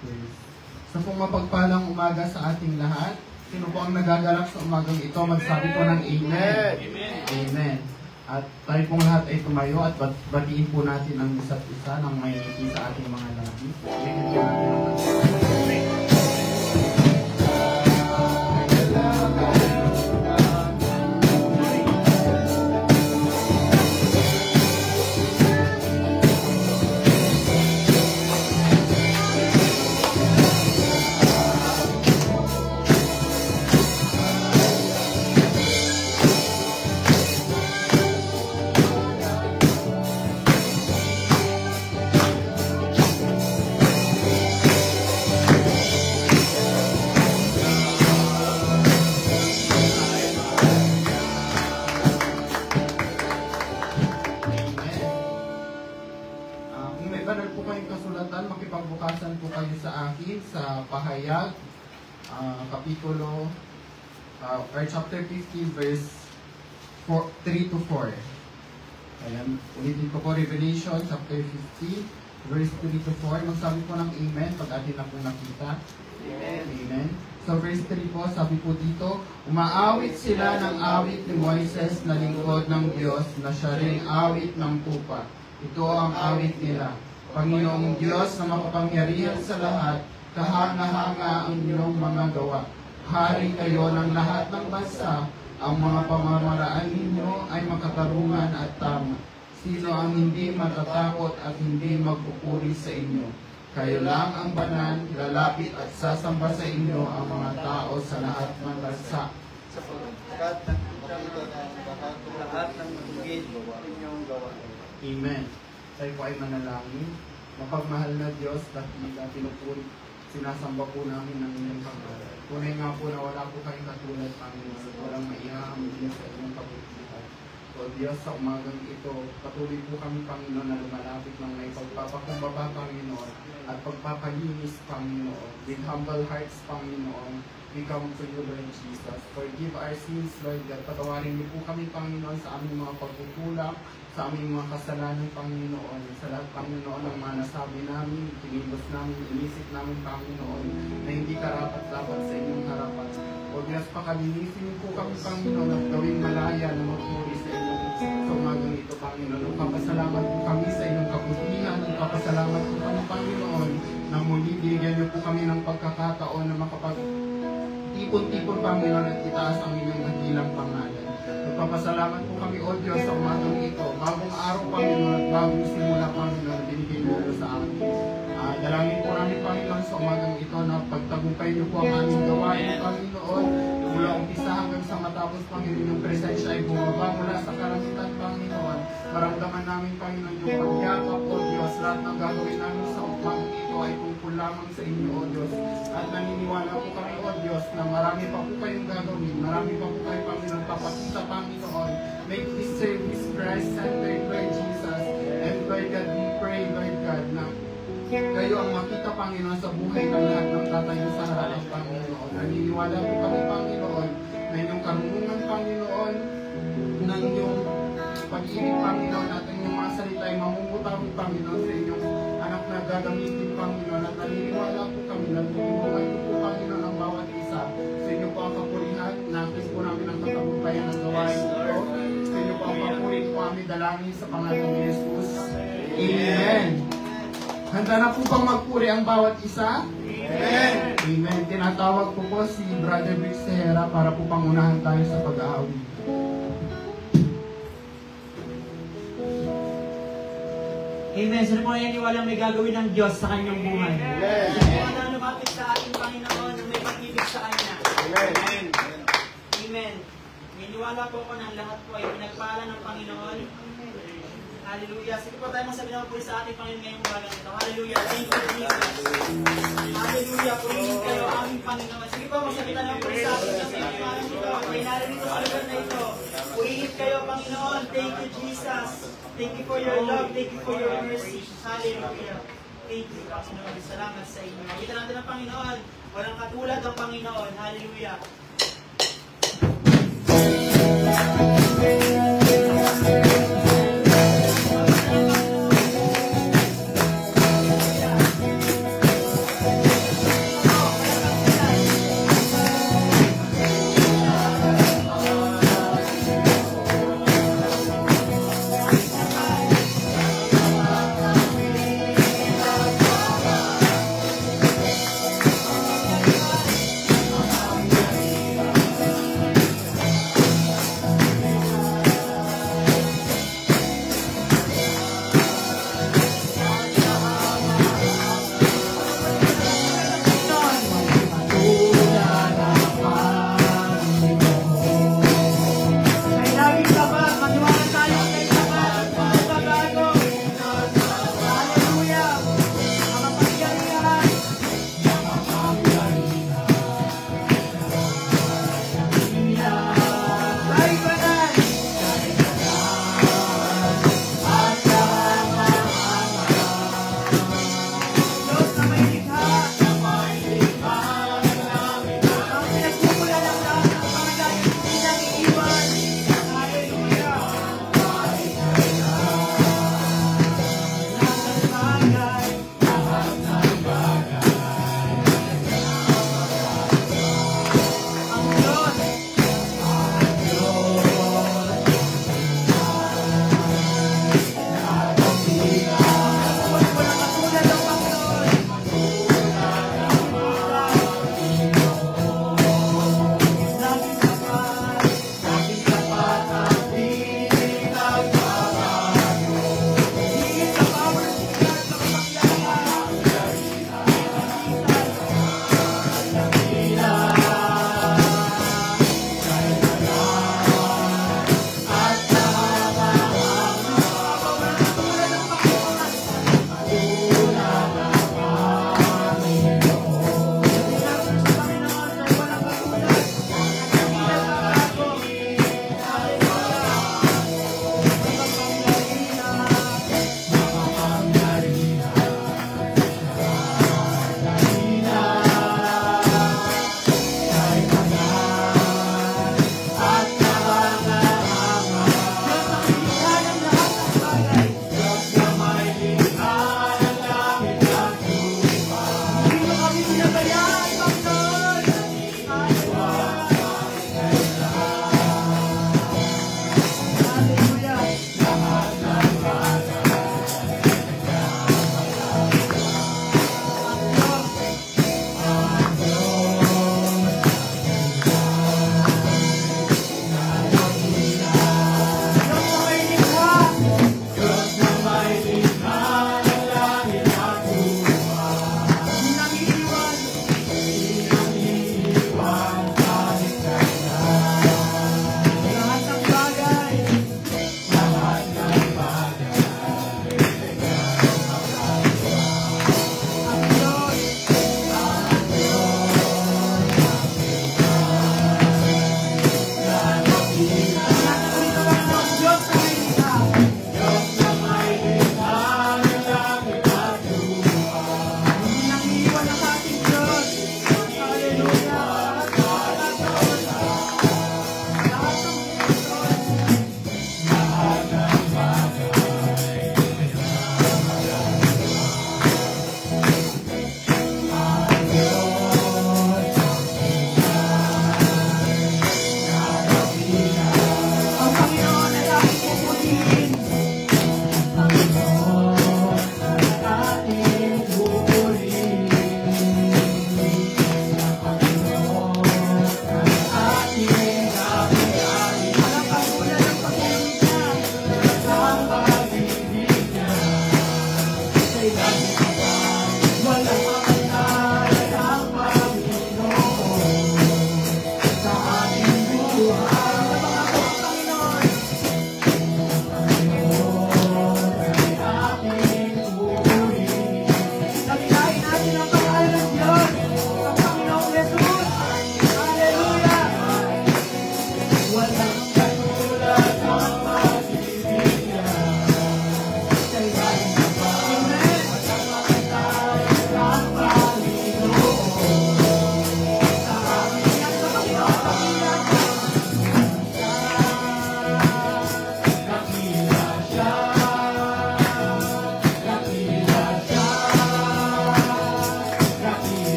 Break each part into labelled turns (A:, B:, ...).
A: Yes. Sa pong mapagpalang umaga sa ating lahat, sino po ang nagagalak sa umagang ito, magsabi po ng Amen.
B: Amen.
A: Amen. At tayo pong lahat ay tumayo at batiin po natin ang isa't isa ng may ngiti sa ating mga labi. Bigyan po natin ang makipagbukasan po kayo sa akin sa Pahayag, Kapitulo, or chapter 15, verse 3 to 4. Ayan, ulitin ko po, Revelation, chapter 15, verse 3 to 4. Magsabi po ng Amen pag atin na po nakita.
B: Amen.
A: Amen. So verse 3 po, sabi po dito, umaawit sila ng awit ni Moises na lingkod ng Diyos na siya ring awit ng tupa. Ito ang awit nila. Panginoong Diyos na makapangyarihan sa lahat, kahanga-hanga ang iyong mga gawa. Hari kayo ng lahat ng bansa, ang mga pamamaraan ninyo ay makatarungan at tama. Sino ang hindi matatakot at hindi magpupuri sa inyo? Kayo lang ang banal, lalapit at sasamba sa inyo ang mga tao sa lahat ng bansa.
B: Lahat ng matugid inyong gawa.
A: Amen. Tayo po ay manalangin. Mapagmahal na Diyos, dakila, pinupuri, sinasamba po namin ng inyong pangalan. Tunay nga po na wala po kayong katulad, Panginoon. Walang maihahang Diyos sa inyong kabutihan. So Diyos, sa umagang ito, patuloy po kami, Panginoon, na lumalapit ng may pagpapakumbaba, Panginoon, at pagpapalinis, Panginoon. With humble hearts, Panginoon, we come to you, Lord Jesus. Forgive our sins, Lord God. Patawarin niyo po kami, Panginoon, sa aming mga pagkukulang, sa aming mga kasalanan, Panginoon, sa lahat, Panginoon, ng mga nasabi namin, tinibos namin, inisip namin, Panginoon, na hindi karapat-dapat sa inyong harapan. O Diyos, pakalinisin niyo po kami, Panginoon, at gawing malaya na magpuri sa inyong sa umagang ito, Panginoon. Nagpapasalamat po kami sa inyong kabutihan, nagpapasalamat po kami, Panginoon, na muli bigyan niyo po kami ng pagkakataon na makapag-tipon-tipon, Panginoon, at itaas ang inyong dakilang pangalan. Nagpapasalamat po kami, O Diyos, sa umagang ito. Bagong araw, Panginoon, at bagong simula, Panginoon, binigay mo sa amin. Dalangin po namin, Panginoon, sa umagang ito na pagtagumpay niyo po ang aming gawain, Panginoon. Mula umpisa hanggang sa matapos, Panginoon, yung presensya ay bumaba mula sa karamitan, Panginoon. Maramdaman namin, Panginoon, yung pagyakap, O Diyos. Lahat ng gagawin namin sa umagang ito ay tungkol lamang sa inyo, O Diyos. At naniniwala po kami, O Diyos, na marami pa po kayong gagawin. Marami pa po kayo, Panginoon, papakita, Panginoon. Make this service Christ-centered, Lord Jesus. And Lord God, we pray, Lord God, na kayo ang makita, Panginoon, sa buhay ng lahat ng tatayo sa harapan, Panginoon. Naniniwala po kami, Panginoon, na inyong karunungan, Panginoon, ng iyong pag-ibig, Panginoon, at inyong mga salita ay mamumutawi, Panginoon, sa inyong anak na gagamitin, Panginoon. At naniniwala po kami na tulungan po, Panginoon, ang bawat isa. Sa inyo po ang kapurihan, nais po namin ang katagumpayan ng gawain ito. Sa inyo po ang papuri po kami dalangin sa pangalan ni Jesus. Amen. Handa na po bang magpuri ang bawat isa? Amen! Amen. Tinatawag po po si Brother Vic Sahera para po pangunahan tayo sa pag-aawit.
C: Amen. Sino po naniniwala may gagawin ng Diyos sa kanyang buhay?
B: Amen.
C: Sino po na lumapit sa ating Panginoon na may pag-ibig sa Kanya?
B: Amen.
C: Amen. Naniniwala po ko na lahat po ay pinagpala ng Panginoon. Hallelujah. Sige po tayo masabi naman po sa ating Panginoon ngayong umaga nito. Hallelujah. Thank you, Jesus. Hallelujah. Purihin kayo aming Panginoon. Sige po, masabi naman po sa ating ngayong umaga nito. May narinig sa lugar na ito. Purihin kayo, Panginoon. Thank you, Jesus. Thank you for your love. Thank you for your mercy. Hallelujah. Thank you, Panginoon. Salamat sa inyo. Kita natin ang Panginoon. Walang katulad ang Panginoon. Hallelujah.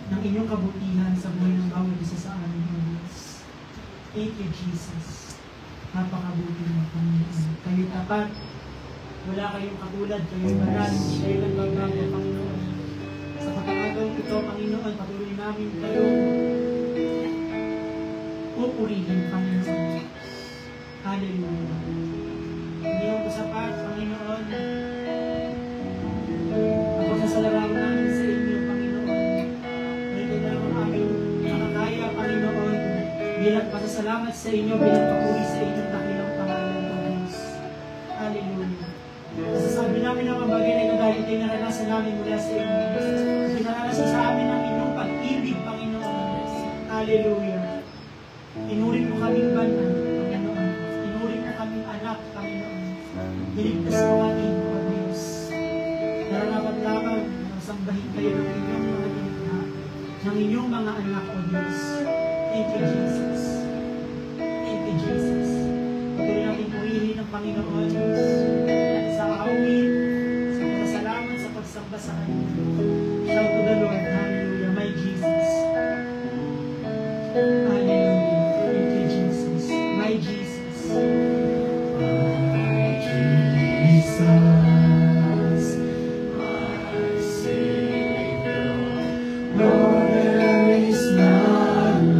C: ng inyong kabutihan sa buhay ng bawat isa sa amin, O Diyos. Thank you, Jesus. Napakabuti ng Panginoon. Kayo tapat. Wala kayong katulad. Kayo'y banal. Kayo nagbabago, Panginoon. Sa pagkakataon ito, Panginoon, patuloy namin kayo pupurihin, Panginoon. Hallelujah. Hindi ako sapat, Panginoon. Ako sasalaraw namin sa inyo, Panginoon. Ito na ang aming makakaya, Panginoon. Bilang pasasalamat sa inyo, bilang papuri sa inyong dakilang pangalan, O Diyos. Hallelujah. Masasabi namin ang mga bagay na ito dahil ito'y naranasan namin mula sa inyo. Pinaranasan sa amin ang inyong pag-ibig, Panginoon. Hallelujah. Inuring mo kaming banal, Panginoon. Inuring mo kaming anak, Panginoon. Niligtas mo kami, O Diyos. Nararapat lamang na sambahin kayo ng inyong mga inikha, ng inyong mga anak, O Diyos. Thank you, Jesus. Thank you, Jesus. Patuloy natin purihin ng Panginoon sa awit, sa pasalamat, sa pagsamba sa Kanya. Shout to the Lord. Hallelujah. My Jesus. Hallelujah. Thank you, Jesus. My Jesus. My Jesus. My Savior. Lord, there is none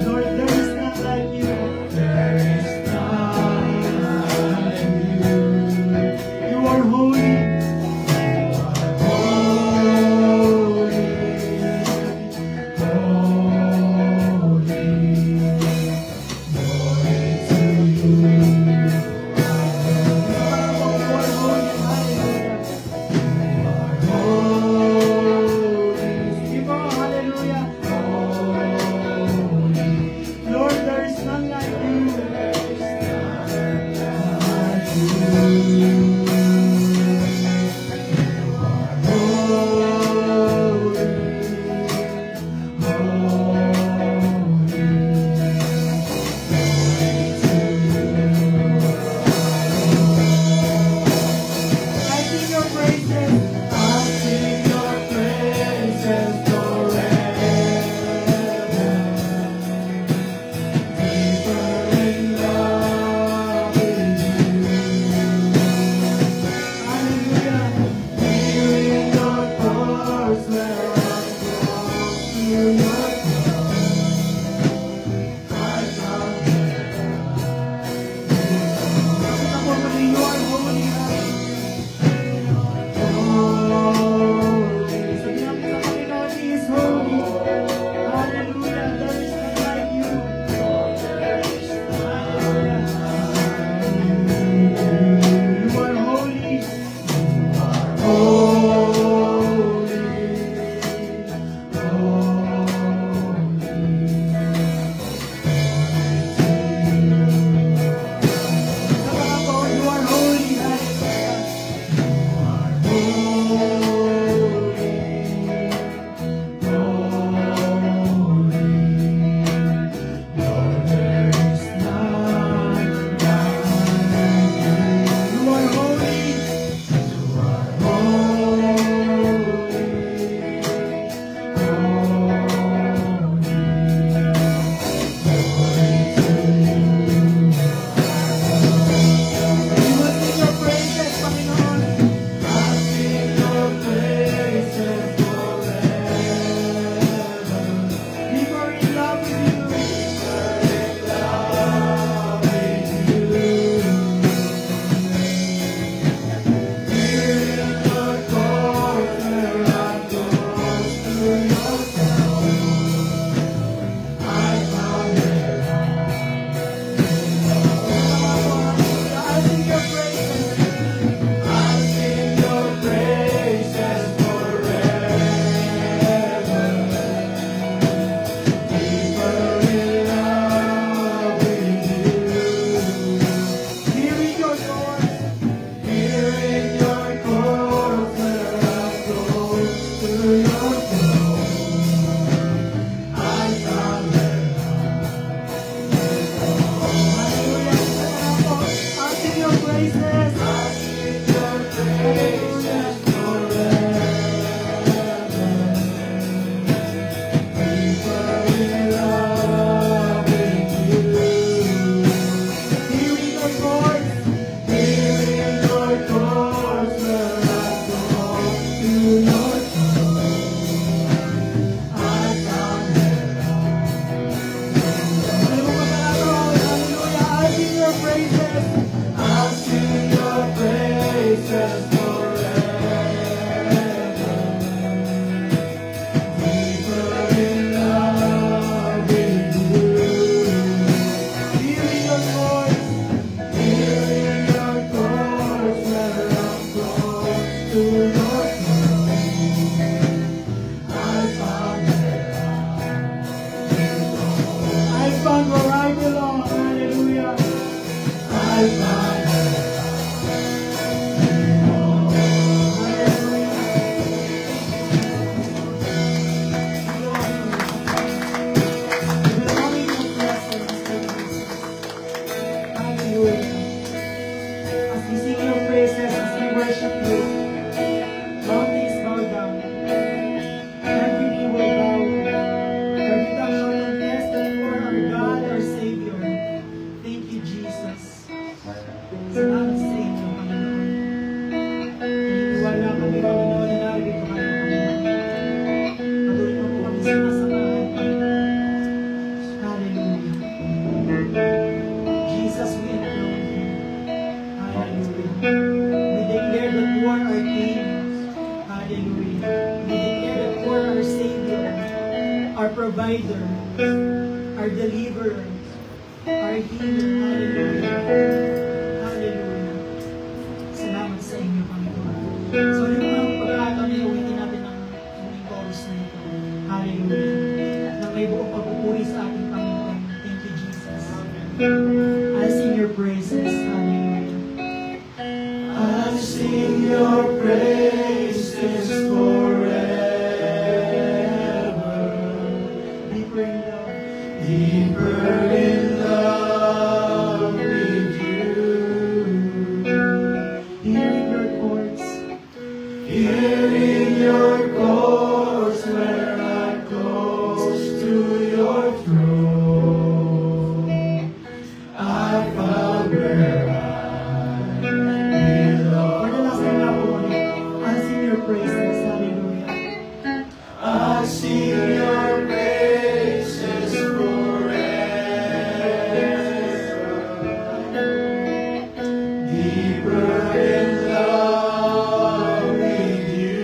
C: Lord, there is none like you. There is none like you. You are holy. Hallelujah. provider, our deliverer, our healer. Hallelujah. Hallelujah. Salamat sa inyo, Panginoon. So, yung mga pagkakataon na uwitin natin ang chorus na ito. Hallelujah. Na may buong pagpupuri sa ating Panginoon. Thank you, Jesus. I sing your praises. Hallelujah.
B: I sing your praises forever.
C: Deeper in love.
B: Deeper in love with you.
C: Here in your courts.
B: Here in your courts where I close to your throne. I found where I belong.
C: For the last time na po ulit, I sing your praises. Hallelujah.
B: I sing your praises forever. Deeper in love with you.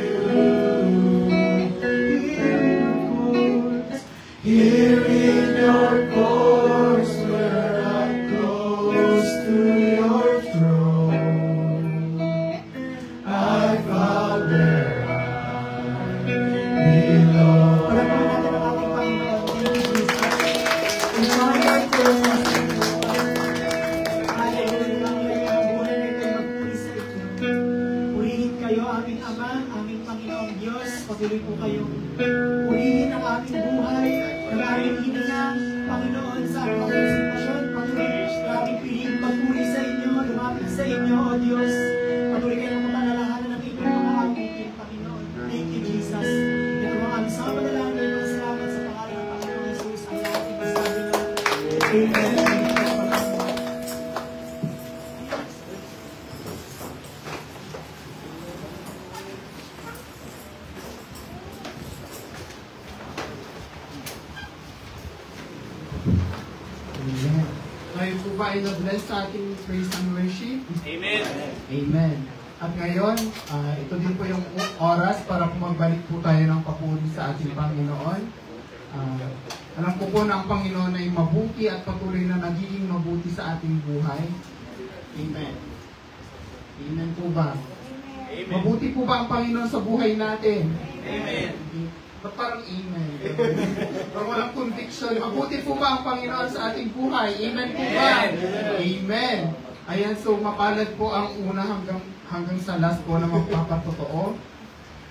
B: Here in your courts where I close to your throne. I found where I belong.
C: Palapakan natin ang ating Panginoon. Thank you, Jesus. In my heart, hallelujah. Ang iyong buhay na ito magpuri sa inyo. Purihin kayo, aming Ama, aming Panginoong Diyos. Patuloy po kayong purihin ang aming buhay, ang aming hininga, Panginoon, sa aming mga sitwasyon. Patuloy ang aming piliin magpuri sa inyo, lumapit sa inyo, O Diyos. Patuloy kayong mapanalahanan ng inyong mga awitin, Panginoon. Thank you, Jesus. Ito mga aming sama na lang kayo ng salamat sa pangalan ng Panginoon Jesus. Ang ating masabi na. Amen.
A: Amen. Ngayon po ba ay na-bless sa ating praise and worship?
C: Amen.
A: Amen. At ngayon, ito din po yung oras para po magbalik po tayo ng papuri sa ating Panginoon. Alam ko po na ang Panginoon ay mabuti at patuloy na nagiging mabuti sa ating buhay. Amen. Amen po ba?
C: Amen.
A: Mabuti po ba ang Panginoon sa buhay natin?
C: Amen.
A: Ba't parang amen? Parang walang conviction. Mabuti po ba ang Panginoon sa ating buhay? Amen po ba? Amen. Ayan, so mapalad po ang una hanggang sa last po na magpapatotoo.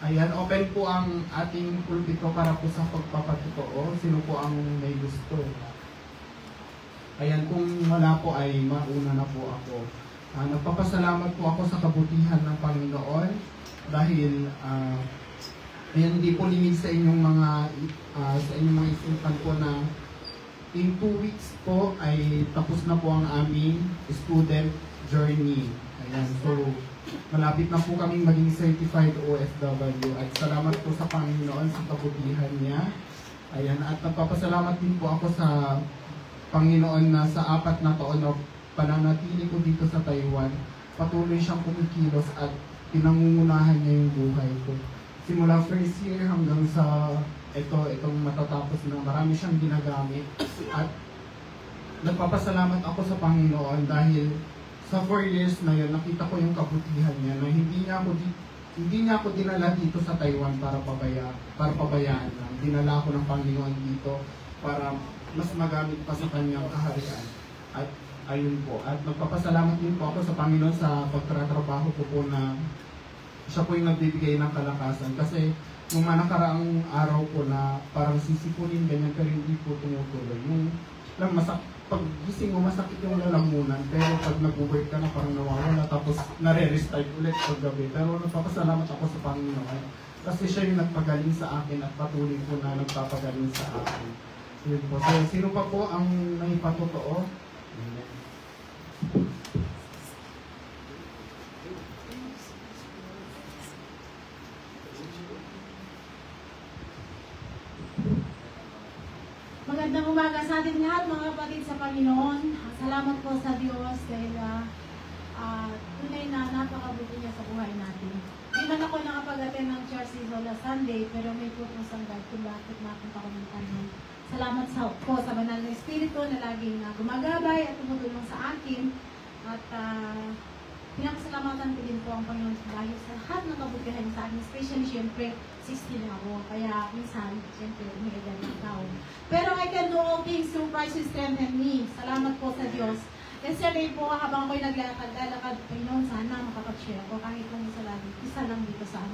A: Ayan, open po ang ating pulpito para po sa pagpapatotoo. Sino po ang may gusto? Ayan, kung wala po ay mauna na po ako. Nagpapasalamat po ako sa kabutihan ng Panginoon dahil ayan, hindi po limit sa inyong mga isipan po na in 2 weeks po ay tapos na po ang aming student journey. Ayan, so malapit na po kaming maging certified OFW at salamat po sa Panginoon sa kabutihan niya. Ayan, at nagpapasalamat din po ako sa Panginoon na sa 4 na taon na pananatili ko dito sa Taiwan, patuloy siyang kumikilos at pinangungunahan niya yung buhay ko. Simula first year hanggang sa itong matatapos na marami siyang ginagamit. At nagpapasalamat ako sa Panginoon dahil sa 4 years na yun, nakita ko yung kabutihan niya na hindi niya ako dinala dito sa Taiwan para pabayaan lang. Dinala ako ng Panginoon dito para mas magamit pa sa kanyang kaharian. At ayun po. At nagpapasalamat din po ako sa Panginoon sa pagtratrabaho ko po na siya po yung nagbibigay ng kalakasan. Kasi nung nakaraang araw po na parang sisipunin ganyan pero hindi po tumutuloy. Yung lang pag gising mo masakit yung lalamunan pero pag nag-work ka na parang nawawala tapos nare-restart ulit paggabi. Pero nagpapasalamat ako sa Panginoon kasi siya yung nagpagaling sa akin at patuloy po na nagpapagaling sa akin. Yun po. So, sino pa po ang naipatotoo? Amen.
D: Magandang umaga sa ating lahat, mga kapatid sa Panginoon. Salamat po sa Diyos dahil tunay na napakabuti niya sa buhay natin. Di man ako nakapag-attend ng church dito last Sunday, pero may purpose ang God kung bakit napunta ko ng tanong Salamat po sa banal na Espiritu na laging gumagabay at tumutulong sa akin. At pinapasalamatan ko din po ang Panginoon dahil sa lahat ng kabutihan sa akin. Especially, syempre, 16 na ako. Kaya minsan, syempre, umiilan ng tao. Pero I can do all things through Christ who strengthens me. Salamat po sa Diyos. Yesterday po, habang ako'y naglalakad, Panginoon, sana makapag-share ako kahit kung isa lang dito sa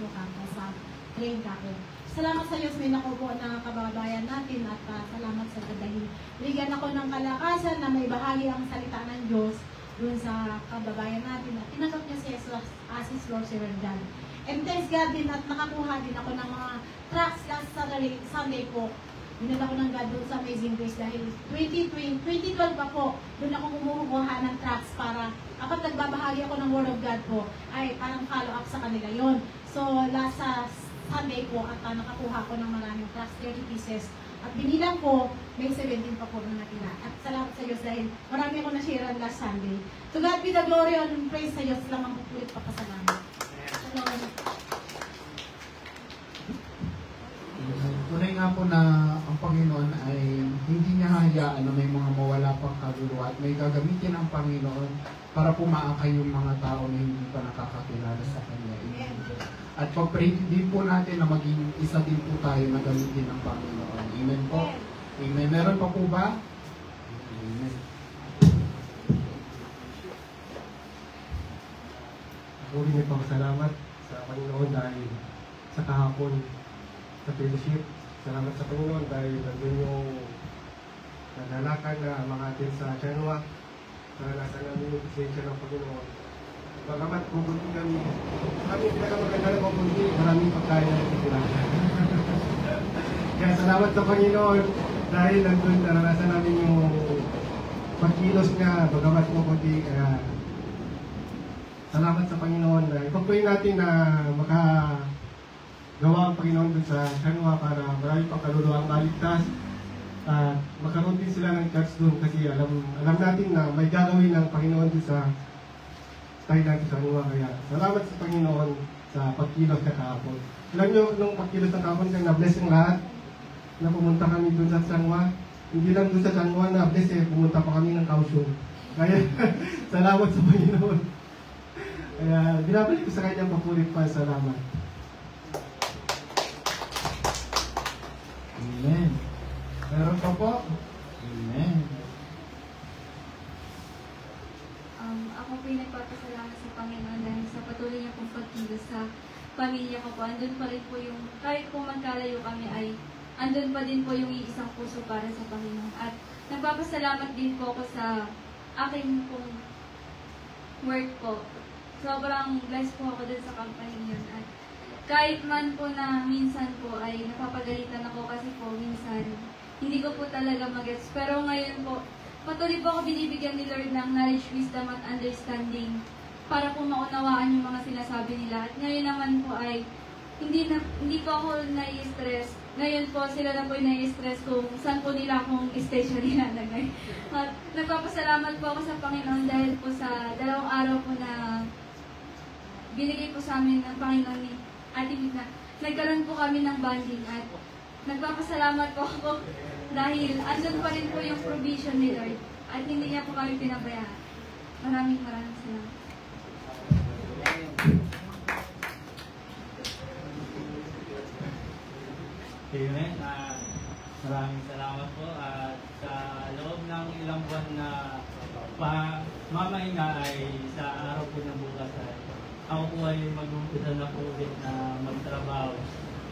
D: sa train kako. Salamat sa Diyos, may nakupo na kababayan natin at salamat sa dahil bigyan ako ng kalakasan na may bahagi ang salita ng Diyos dun sa kababayan natin at tinanggap niya si Jesus as his Lord Servant. And thanks God din at nakakuha din ako ng mga tracts last Sunday po. Binala ko ng God doon sa Amazing Grace dahil 2012 pa po, doon ako kumukuha ng tracts para kapag nagbabahagi ako ng Word of God po, ay parang follow up sa kanila yon. So last Sunday po at nakakuha ko ng maraming tracts, 30 pieces. At binilang ko, may 17 pa po na natira. At salamat sa Diyos dahil marami ako na-share last Sunday. To God be the glory and praise sa Diyos lang ang pupulit papasalamat.
A: Tunay nga po na ang Panginoon ay hindi niya hahayaan na may mga mawala pang kaluluwa at may gagamitin ang Panginoon para pumaakay yung mga tao na hindi pa nakakakilala sa Kanya. At pag-pray din po natin na maging isa din po tayo na gamitin ng Panginoon. Amen po. Amen. Meron pa po ba? Amen.
E: Ako rin ay pagsalamat sa Panginoon dahil sa kahapon sa fellowship. Salamat sa Panginoon dahil nandun yung naglalakad na mga atin sa Chanwa. Naranasan namin yung presensya ng Panginoon. Bagamat pupunti kami pinakamaganda na pupunti, maraming pagkain na itinirahan. Kaya salamat sa Panginoon dahil nandun naranasan namin yung pagkilos niya, bagamat pupunti. Kaya salamat sa Panginoon. Ipagpuin natin na makagawa ang Panginoon dun sa Chanwa para maraming pang kaluluwa ang maligtas. At magkaroon din sila ng church dun kasi alam natin na may gagawin ng Panginoon dun sa tayo natin sa Chanwa. Kaya salamat sa Panginoon sa pagkilos na kahapon. Alam nyo, nung pagkilos na kahapon, na-bless yung lahat na pumunta kami dun sa Chanwa. Hindi lang dun sa Chanwa na-bless pumunta pa kami ng Kaohsiung. Kaya salamat sa Panginoon. Kaya binabalik ko sa kanyang papulit pa. Salamat.
A: Amen. Meron pa po? Amen.
F: Ako po yung nagpapasalamat sa Panginoon dahil sa patuloy niya pong pagkilos sa pamilya ko po. Andun pa rin po yung, kahit po magkalayo kami ay andun pa din po yung iisang puso para sa Panginoon. At nagpapasalamat din po ako sa aking pong work po. Sobrang blessed po ako dun sa company yun. At kahit man po na minsan po ay napapagalitan ako kasi po minsan hindi ko po talaga magets. Pero ngayon po, patuloy po ako binibigyan ni Lord ng knowledge, wisdom at understanding para po maunawaan yung mga sinasabi nila. At ngayon naman po ay hindi po ako nai-stress. Ngayon po sila na po yung nai-stress kung saan po nila akong station nilalagay. At nagpapasalamat po ako sa Panginoon dahil po sa 2 araw po na binigay po sa amin ng Panginoon ni Ate Mina. Nagkaroon po kami ng bonding at nagpapasalamat po ako dahil andun pa rin po yung provision ni Lord at hindi niya po kami pinabayaan. Maraming salamat.
B: Amen. Maraming salamat po at sa loob ng ilang buwan na mamahinga ay sa araw po ng bukas ay ako po ay mag-umpisa na po ulit na magtrabaho.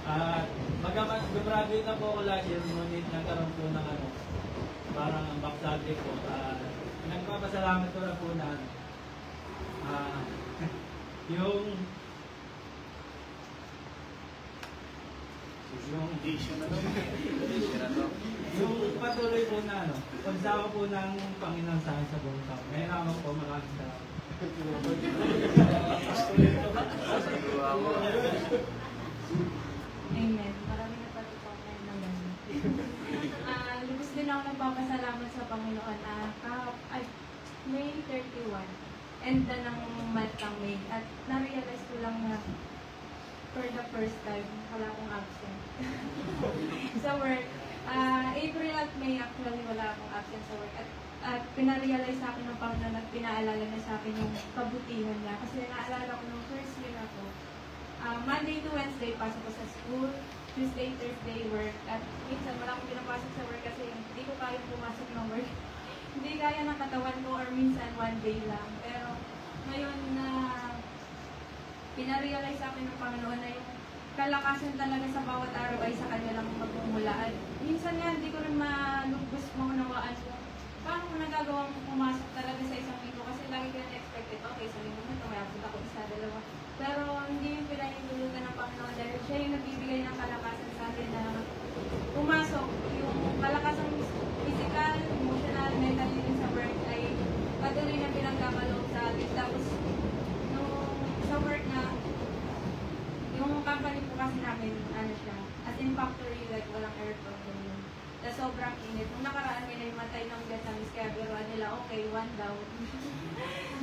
B: At mag-graduate na po ako last year, ngunit nagkaroon po ng parang ang backstage po. Nagpapasalamat ko na po na yung patuloy po na pagsama po ng Panginoon sa akin sa buong tao. Ngayon naman po maraming salamat.
F: Amen. Maraming napatutunan ngayon ng ganun. Lubos din ako nagpapasalamat sa Panginoon. May 31. End na ng month ng May. At na-realize ko lang na for the first time, wala akong absent. Sa work. April at May actually wala akong absent sa work. At pinarealize sa akin ng Panginoon at pinaalala na sa akin yung kabutihan niya. Kasi naalala ko nung first year ako, Monday to Wednesday pasok ko sa school, Tuesday, Thursday work, at minsan wala akong pinapasok sa work kasi hindi ko kaya pumasok ng work. Hindi kaya ng katawan ko or minsan one day lang. Pero ngayon na pinarealize sa akin ng Panginoon na yung kalakasan talaga sa bawat araw ay sa Kanya lang magmumula. At minsan nga hindi ko rin malubos maunawaan kung paano ko nagagawa ko pumasok talaga sa isang linggo kasi lagi ko na-expected, okay, sa linggo nito may abot ako isa, dalawa. Pero hindi yung pinahintulutan ng Panginoon dahil siya yung nagbibigay ng kalakasan sa akin na pumasok. Yung kalakasan physical, emotional, mental din sa work ay patuloy na pinagkakaloob sa akin. Tapos, nung sa work na, yung company po kasi namin, ano siya, as in factory, like walang aircon, ganyan. Tapos sobrang init. Nung nakaraan may naimatay ng Vietnamese, kaya biruan nila, okay, one daw.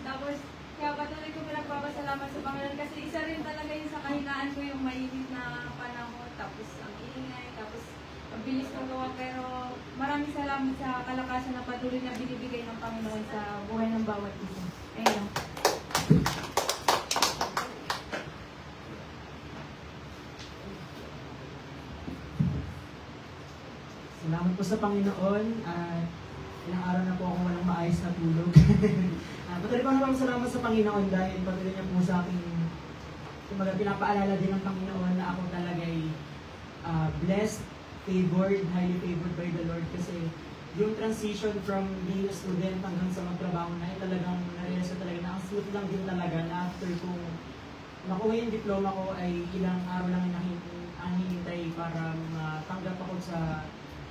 F: Tapos, kaya patuloy ko pinagpapasalamat sa Panginoon kasi isa rin talaga yun sa kahinaan ko yung mainit na panahon, tapos ang ingay, tapos ang bilis ng gawa. Pero maraming salamat sa kalakasan na patuloy na binibigay ng Panginoon sa buhay ng bawat isa. Ayun.
C: Salamat po sa Panginoon at ilang araw na po akong walang maayos na tulog. Patuloy pa naman salamat sa Panginoon dahil patuloy niya po sa akin, kumbaga pinapaalala din ng Panginoon na ako talaga ay blessed, favored, highly favored by the Lord kasi yung transition from being a student hanggang sa magtrabaho na ay talagang narealize ko talaga na ang smooth lang din talaga na after kong nakuha yung diploma ko ay ilang araw lang ang hinintay para matanggap ako sa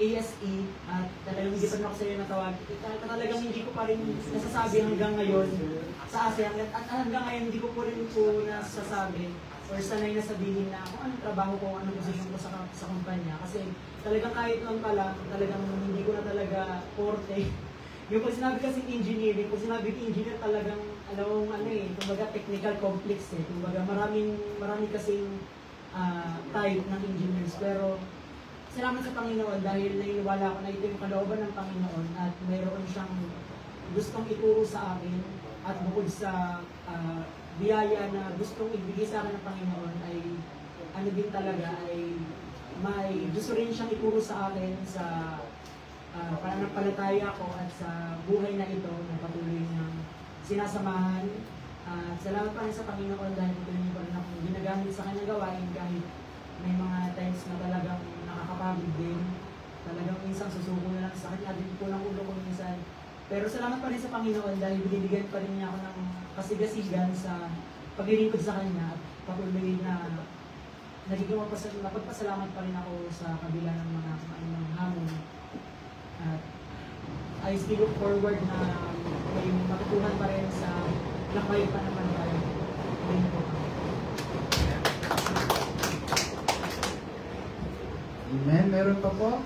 C: ASE at talagang hindi pa rin ako sa iyo natawag. Talagang hindi ko pa rin nasasabi hanggang ngayon sa ASEAN at hanggang ngayon hindi ko po rin po nasasabi or sanay na sabihin na kung anong trabaho ko, anong posisyon ko sa kumpanya. Kasi talagang kahit noon pa lang, talagang hindi ko na talaga forte. Yung pag sinabi kasi engineering, kung sinabi engineer talagang alam mo kumbaga technical complex eh. Kumbaga marami kasing type ng engineers. Pero salamat sa Panginoon dahil nainiwala ko na ito yung kalooban ng Panginoon at mayroon siyang gustong ituro sa akin at bukod sa biyaya na gustong ibigay sa akin ng Panginoon ay ano din talaga ay may gusto rin siyang ituro sa akin sa pananampalataya ko at sa buhay na ito na patuloy niyang sinasamahan. Salamat pa rin sa Panginoon dahil patuloy niyo pa rin akong ginagamit sa kanyang gawain kahit may mga times na talagang nakakapagod din. Talagang minsan susuko na lang sa kanya, din po ng ulo ko minsan. Pero salamat pa rin sa Panginoon dahil binibigyan pa rin niya ako ng kasigasigan sa paglilingkod sa kanya at patuloy na nagiging mapagpasalamat pa rin ako sa kabila ng mga hamon. At I still look forward na may matutunan pa rin sa lakay pa naman tayo. Thank you.
A: Amen. Meron pa po?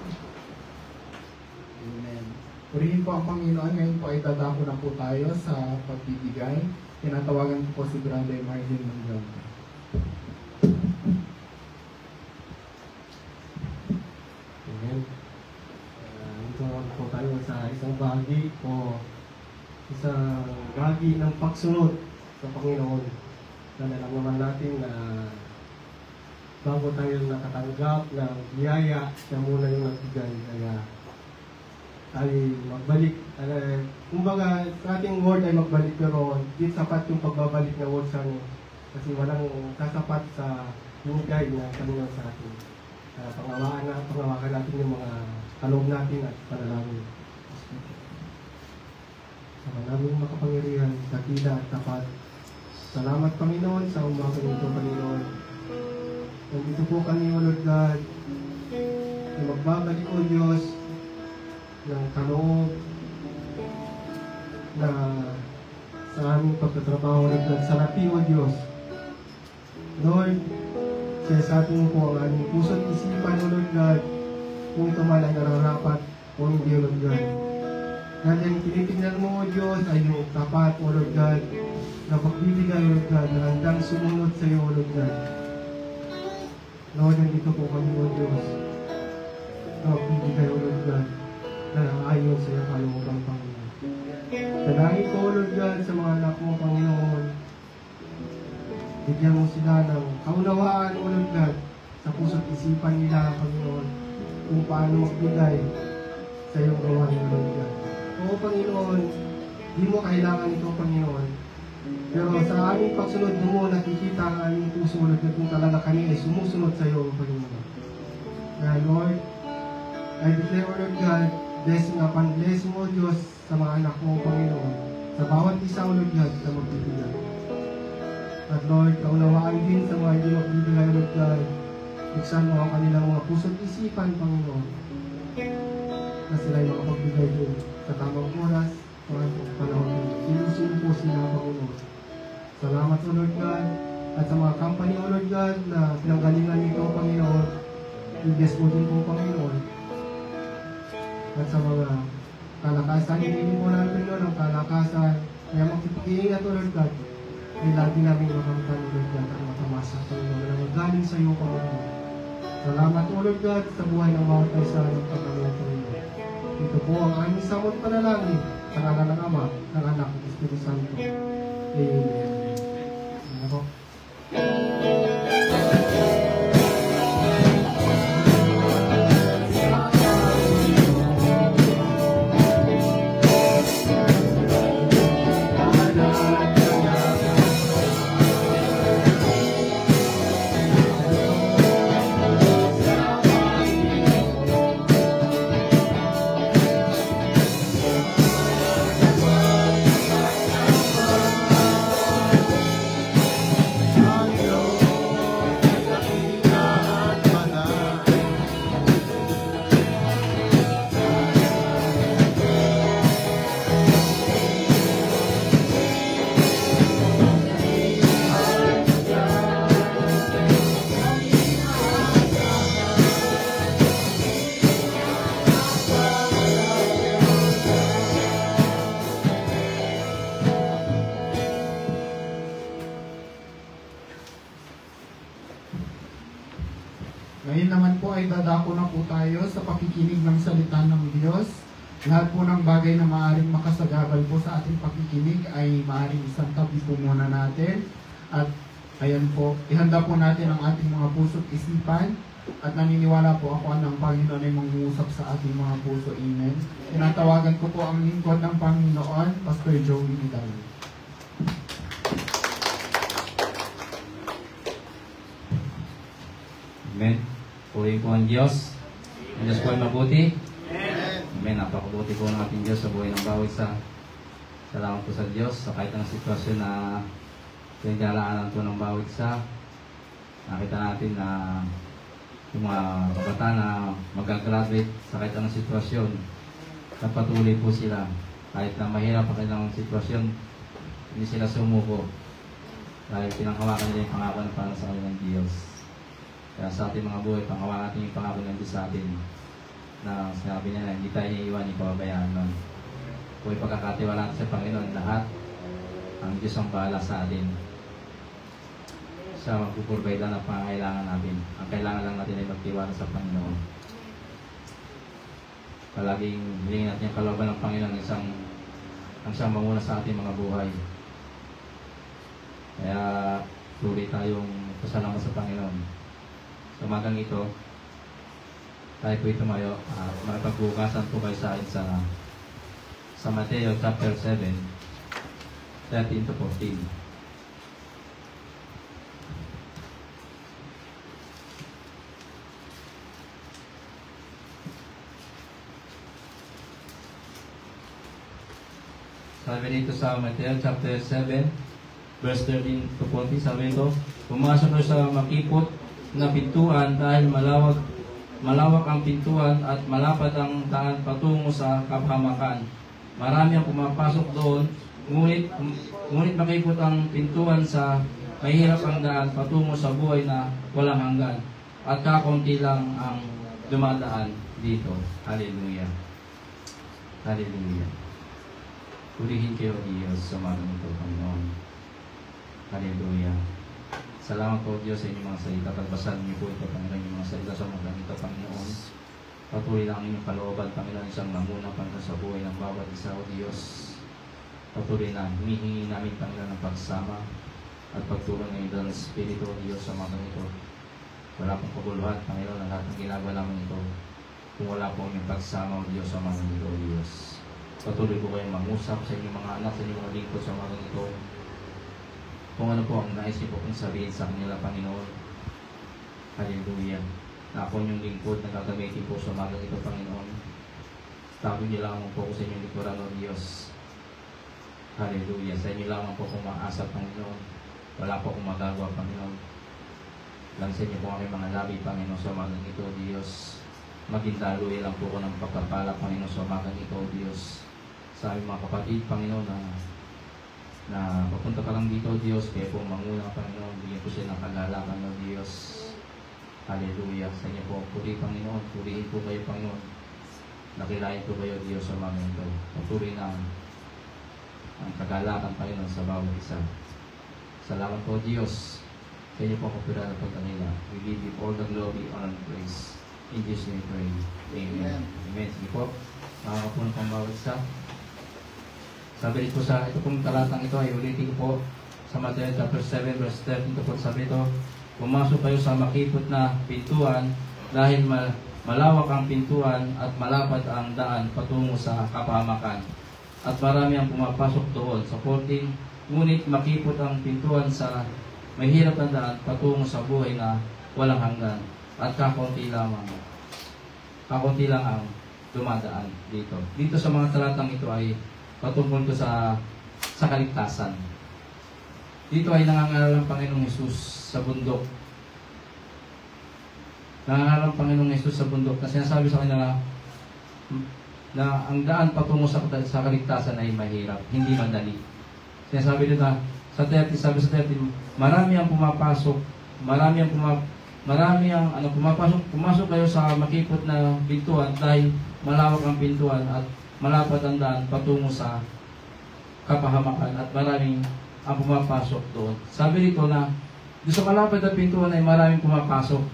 A: Amen. Purihin po ang Panginoon. Ngayon po ay dadako na po tayo sa pagbibigay. Tinatawagan ko po si Grande Marlin Manglong.
E: Amen. Ito po tayo sa isang bahagi o isang bahagi ng pagsunod sa Panginoon. Dahil alam naman natin na bago tayo nakatanggap ng biyaya, siya muna yung nagbigay. Kaya tayo magbalik. Kumbaga, sa ating word ay magbalik, pero di sapat yung pagbabalik na word sa atin. Kasi walang kasapat sa binigay na Panginoon sa atin. Pangawakan natin yung mga kaloob natin at panalangin. Sa maraming makapangyarihan, dakila at tapat. Salamat Panginoon sa umaga nito, Panginoon. Nandito po kami, O Lord God, na magbabalik, O Diyos, ng kaloob na sa aming pagtatrabaho, Lord God, sa lati, O Diyos. Lord, siya sa atin po ang aming puso't isipan, O Lord God, kung ito man ay nararapat o hindi, O Lord God. Dahil ang tinitignan mo, O Diyos, ay yung tapat, O Lord God, na pagbibigay, O Lord God, na handang sumunod sa iyo, O Lord God. Lord, nandito po kami, O Diyos. na magbibigay, O Lord God, na ayon sa iyong kalooban, Panginoon. Dalangin ko, O Lord God, sa mga anak mo, Panginoon. Bigyan mo sila ng kaunawaan, O Lord God, sa puso't isipan nila, Panginoon, kung paano magbigay sa iyong gawain, O Lord God. O Panginoon, di mo kailangan ito, Panginoon. Pero sa aming pagsunod mo, nakikita ang aming puso, O Lord God, kung talaga kami ay sumusunod sa iyo, O Panginoon. Kaya Lord, I declare, O Lord God, blessing upon blessing, O Diyos, sa mga anak mo, Panginoon, sa bawat isa, O Lord God, na magbibigay. At Lord, kaunawaan din sa mga hindi magbibigay, O Lord God, buksan mo ang kanilang mga puso't isipan, Panginoon, na sila ay makapagbigay din sa tamang oras, mga panahon. Sinusun po sila, Panginoon. Salamat, O Lord God, at sa mga company, O Lord God, na pinanggalingan nito, Panginoon, i-bless mo din po, Panginoon. At sa mga kalakasan, hindi mo natin yun, ang kalakasan, kaya magpipag-iingat, O Lord God, ay lagi namin makamtan, O Lord God, ang matamasa, Panginoon, na magaling sa iyo, Panginoon. Salamat, O Lord God, sa buhay ng bawat isa ng pagkakaroon, Panginoon. Ito po ang aming samot panalangin sa ngalan ng Ama, ng Anak, ng Espiritu Santo. Amen. Ano po?
A: Ngayon naman po ay dadako na po tayo sa pakikinig ng salita ng Diyos. Lahat po ng bagay na maaaring makasagabal po sa ating pakikinig ay maaaring isang tabi po muna natin. At ayan po, ihanda po natin ang ating mga puso't isipan. At naniniwala po ako ng Panginoon ay mangungusap sa ating mga puso. Amen. Tinatawagan ko po ang lingkod ng Panginoon, Pastor Joey Vidal.
G: Amen. Purihin po ang Diyos. Ang Diyos po ay mabuti. Amen. Napakabuti po ng ating Diyos sa buhay ng bawat isa. Salamat po sa Diyos sa kahit ang sitwasyon na pinaglalaanan po ng bawat isa. Nakita natin na yung mga kabataan na mag-graduate sa kahit anong sitwasyon, napatuloy po sila. Kahit na mahirap ang kanilang sitwasyon, hindi sila sumuko. Dahil pinanghawakan nila yung pangako na para sa kanilang Diyos. Kaya sa ating mga buhay, panghawakan natin yung pangako ng Diyos sa atin. Na sinabi niya na hindi tayo iiwan, ipababayaan nun. Kung ipagkakatiwala natin sa Panginoon, lahat ang Diyos ang bahala sa atin. Siya magpuprovide lang ang pangangailangan natin. Ang kailangan lang natin ay magtiwala sa Panginoon. Palaging hilingin natin yung kalooban ng Panginoon ang siyang mamuna sa ating mga buhay. Kaya tuloy tayong pasalamat sa Panginoon. Sa umagang ito, tayo po tumayo at makipagbukasan po kayo sa akin sa Mateo chapter 7, 13 to 14. Sabi dito sa Mateo chapter 7, verse 13 to 14, sabi ito, pumasok na sa makipot na pintuan dahil malawak ang pintuan at malapad ang daan patungo sa kapahamakan. Marami ang pumapasok doon, ngunit makipot ang pintuan sa mahirap ang daan patungo sa buhay na walang hanggan. At kakaunti lang ang dumadaan dito. Hallelujah. Hallelujah. Purihin kayo, Diyos, sa mga ito, Panginoon. Hallelujah. Salamat po, Diyos, sa inyong mga salita. Pagbasahan niyo po ito, Panginoon, yung mga salita sa mga ito, Panginoon. Patuloy lang ang inyong kalooban, Panginoon, isang namuna pangka sa buhay ng bawat isa, O Diyos. Patuloy na humihingi namin, Panginoon, ng pagsama at pagtulong ng Idol ng Espiritu, O Diyos, sa mga ito. Wala pong kaguluhan, Panginoon, ang lahat ng ginagawa namin ito. Kung wala po aming pagsama, O Diyos, sa mga ito, O Diyos. Patuloy po kayong mangusap sa inyong mga anak, sa inyong mga lingkod sa mga ito. Kung ano po ang nais niyo po kong sabihin sa kanila, Panginoon. Hallelujah. Na ako yung lingkod na gagamitin po sa umagang ito, Panginoon. Tabi niyo lang po sa inyong likuran, O Diyos. Hallelujah. Sa inyo lamang po kung maasa, Panginoon. Wala po akong magagawa, Panginoon. Lansin niyo po kami mga labi, Panginoon, sa umagang ito, O Diyos. Maging daluya lang po ko ng pagpapala, Panginoon, sa umagang ito, O Diyos. Sa aming mga kapatid, Panginoon, na papunta pa lang dito, O Diyos, kaya po manguna, Panginoon. Bigyan po siya ng kagalakan, O Diyos. Hallelujah. Sa inyo po, puri, Panginoon. Purihin po kayo, Panginoon. Nakilain po kayo, Diyos, sa mga ito. Patuloy na ang kagalakan, Panginoon, sa bawat isa. Salamat po, Diyos. Sa inyo po kapira na pagkanila. We give you all the glory, honor, and praise. In Jesus' name, pray. Amen. Amen. Sige po. Makakapunan pang bawat isa. Sabi dito sa ito pong talatang ito ay ulitin ko po sa Matthew chapter 7 verse 13 ito po sabi ito, pumasok kayo sa makipot na pintuan dahil malawak ang pintuan at malapad ang daan patungo sa kapahamakan. At marami ang pumapasok doon sa 14, ngunit makipot ang pintuan sa mahirap na daan patungo sa buhay na walang hanggan. At kakunti lang ang dumadaan dito. Dito sa mga talatang ito ay patungkol ko sa kaligtasan. Dito ay nangangaral ang Panginoong Hesus sa bundok. Nangangaral ang Panginoong Hesus sa bundok na sinasabi sa kanila na ang daan patungo sa kaligtasan ay mahirap, hindi madali. Sinasabi nila sa 30, sabi sa 30, marami ang pumapasok, pumasok kayo sa makipot na pintuan dahil malawak ang pintuan at malapad ang daan patungo sa kapahamakan at maraming ang pumapasok doon. Sabi dito na doon sa malapad na pintuan ay maraming pumapasok.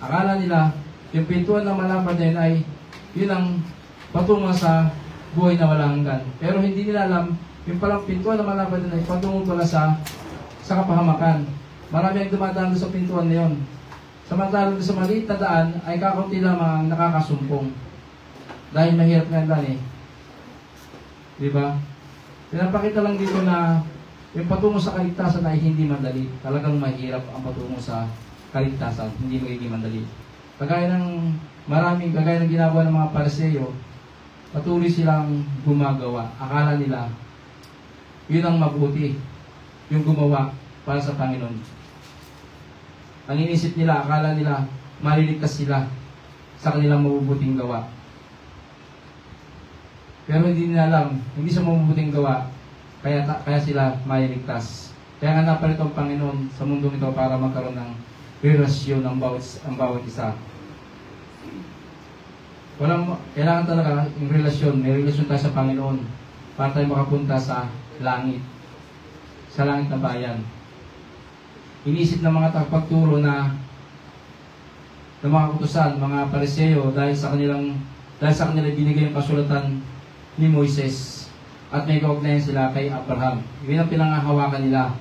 G: Akala nila yung pintuan na malapad na yun ay yun ang patungo sa buhay na walang hanggan. Pero hindi nila alam yung palang pintuan na malapad na yun ay patungo pala sa kapahamakan. Marami ang dumadaan sa pintuan na yun. Samantalang sa maliit na daan ay kakunti lamang ang nakakasumpong. Dahil mahirap nga daan eh. Diba? Pinapakita lang dito na yung patungo sa kaligtasan ay hindi madali. Talagang mahirap ang patungo sa kaligtasan. Hindi magiging madali. Kagaya ng ginagawa ng mga Pariseo, patuloy silang gumagawa. Akala nila, yun ang mabuti. Yung gumawa para sa Panginoon. Ang inisip nila, akala nila, maliligtas sila sa kanilang mabubuting gawa. Pero hindi nila alam, hindi sa mabubuting gawa, kaya sila maliligtas. Kaya nga napalit ang Panginoon sa mundong ito para magkaroon ng relasyon ang bawat isa. Kailangan talaga yung relasyon, may relasyon tayo sa Panginoon para tayo makapunta sa langit na bayan. Inisip ng mga tagapagturo ng mga utusan, mga Pariseo, dahil sa kanila binigay yung kasulatan ni Moises at may kaugnayan sila kay Abraham. Yun ang pinanghahawakan nila.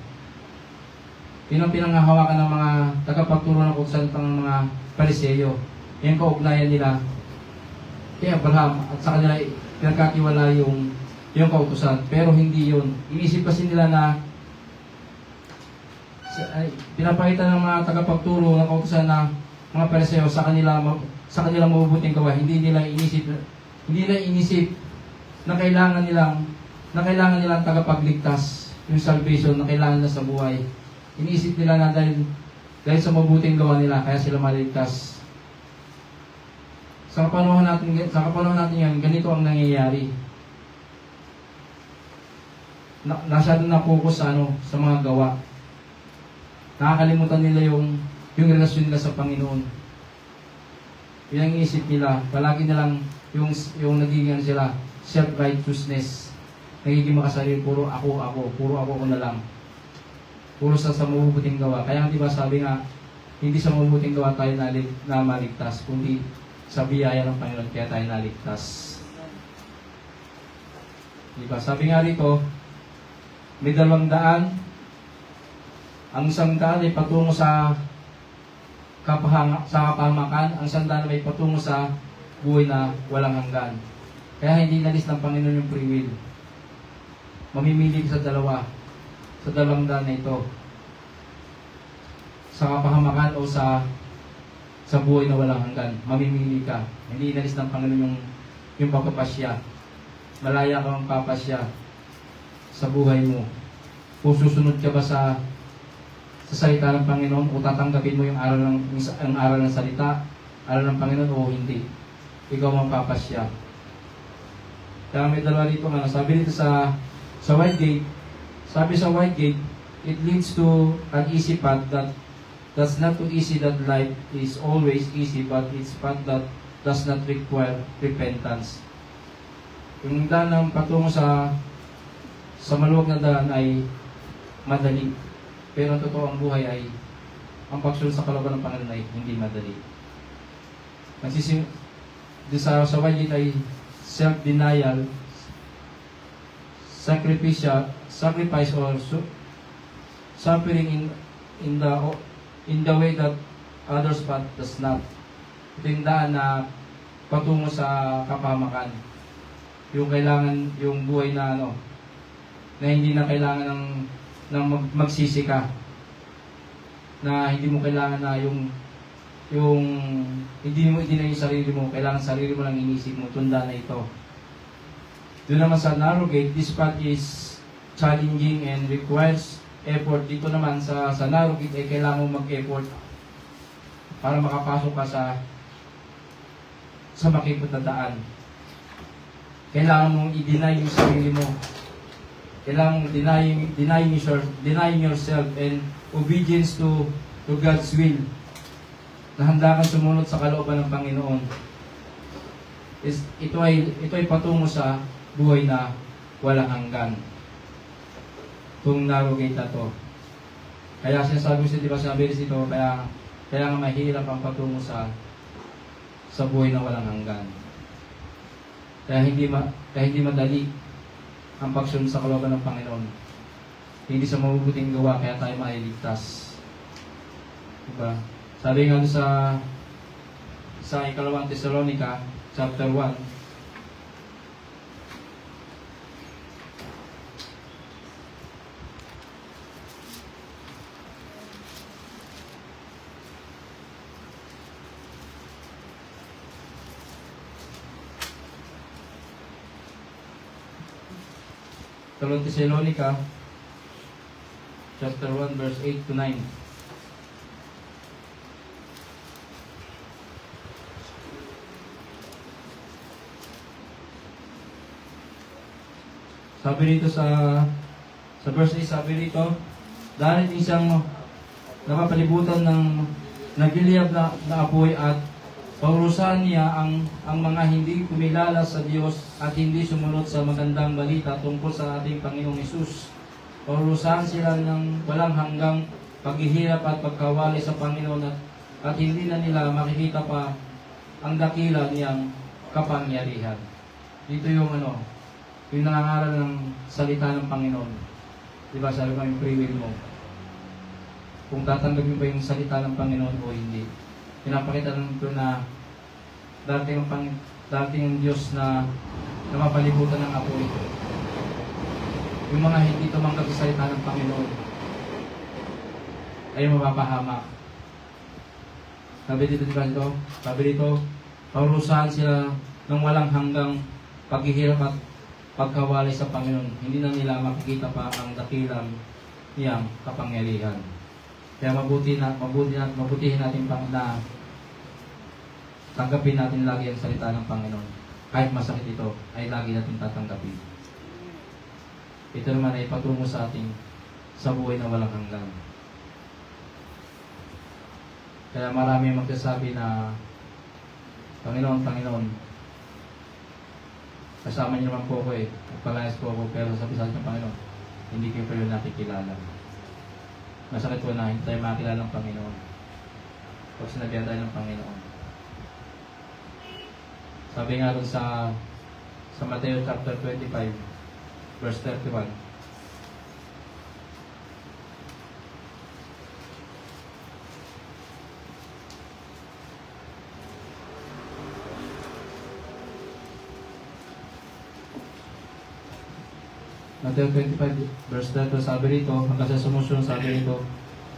G: Yun ang pinanghahawakan ng mga tagapagturo ng utusan ng mga Pariseo. Yung kaugnayan nila kay Abraham at sa kanila pinagkatiwala yung kautusan. Pero hindi yun. Inisip kasi nila na pinapakita ng mga tagapagturo ng kautusan na mga Pariseo sa kanilang mabubuting gawa. Hindi nila inisip na kailangan nilang tagapagligtas, yung salvation na kailangan nila sa buhay. Iniisip nila na dahil sa mabuting gawa nila, kaya sila maligtas. Sa kapanahon natin yan, ganito ang nangyayari. Masyado na focus sa mga gawa. Nakakalimutan nila yung relasyon nila sa Panginoon. Yun ang isip nila. Palagi nilang yung nagiging sila, self-righteousness. Nagiging makasarili, puro ako na lang. Puro sa mabubuting gawa. Kaya di ba sabi nga, hindi sa mabubuting gawa tayo na maligtas, kundi sa biyaya ng Panginoon kaya tayo naligtas. Diba? Sabi nga rito, may 200, ang 100 ay patungo sa kapahamakan, ang 100 ay patungo sa buhay na walang hanggan. Kaya hindi nalis ng Panginoon yung free will. Mamimili ka sa 200 na ito. Sa kapahamakan o sa buhay na walang hanggan. Mamimili ka. Hindi inalis ng Panginoon yung pagpapasya. Malaya kang papasya sa buhay mo. Kung susunod ka ba sa salita ng Panginoon o tatanggapin mo yung aral ng salita, aral ng Panginoon o hindi. Ikaw ang papasya. Kaya may dalawa dito nga. Sabi dito sa White Gate, sabi sa White Gate, it leads to an easy path that's not too easy that life is always easy, but it's path that does not require repentance. Yung daan ng patungo sa maluwag na daan ay madali. Pero ang totoo ang buhay ay, ang pagsunod sa kalooban ng Panginoon ay hindi madali. Sa White Gate ay self-denial, sacrifice or suffering in the way that others path does not. Ito yung daan na patungo sa kapahamakan. Yung kailangan, yung buhay na na hindi na kailangan ng magsisi ka. Na hindi mo kailangan na yung hindi na yung sarili mo, kailangan sarili mo lang inisip mo, tunda na ito. Doon naman sa narrow gate, this path is challenging and requires effort. Dito naman sa narrow gate ay kailangan mo mag-effort para makapasok ka sa makipot na daan. Kailangan mong i-deny yung sarili mo. Kailangan mong denying yourself and obedience to God's will. Na handa kang sumunod sa kalooban ng Panginoon. Ito ay patungo sa buhay na walang hanggan. Itong narrow gate na to. Kaya sinasabi ko diba sa Beres ito, kaya nga mahirap ang patungo sa buhay na walang hanggan. Kaya hindi madali ang pagsunod sa kalooban ng Panginoon. Hindi sa mabubuting gawa, kaya tayo maliligtas. Diba? Sabi nga sa ikalawang Thessalonica, chapter 1, Thessalonica, chapter 1, verse 8 to 9. Sabi dito sa verse 8, sabi dito, dahil isang nakapalibutan ng nagliliyab na apoy at paurusahan niya ang mga hindi kumilala sa Diyos at hindi sumunod sa magandang balita tungkol sa ating Panginoong Hesus. Paurusahan sila ng walang hanggang paghihirap at pagkawali sa Panginoon at hindi na nila makikita pa ang dakila niyang kapangyarihan. Dito yung yung nangangaral ng salita ng Panginoon. Diba sabi ko yung free will mo. Kung tatanggapin ba yung salita ng Panginoon o hindi. Pinapakita nito na dating ang Diyos na mapalibutan ng apoy. Yung mga hindi tumanggap sa salita ng Panginoon ay mapapahamak. Sabi dito, paurusahan sila ng walang hanggang paghihirap at pagkawalay sa Panginoon. Hindi na nila makikita pa ang dakilang niyang kapangyarihan. Kaya mabutihin natin na tanggapin natin lagi ang salita ng Panginoon. Kahit masakit ito, ay lagi natin tatanggapin. Ito naman ay patungo sa ating sa buhay na walang hanggan. Kaya marami magsasabi na Panginoon, kasama niyo naman po ako palayas po ako, pero sabi sa akin ng Panginoon, hindi kayo pa yun nakikilala. Masakit po na hindi tayo makilala ng Panginoon. Pag sinabihan tayo ng Panginoon. Sabi nga rin sa Mateo chapter 25, verse 31. Mateo 25 verse 32, sabi rito, hanggang sa sumusunod, sabi rito,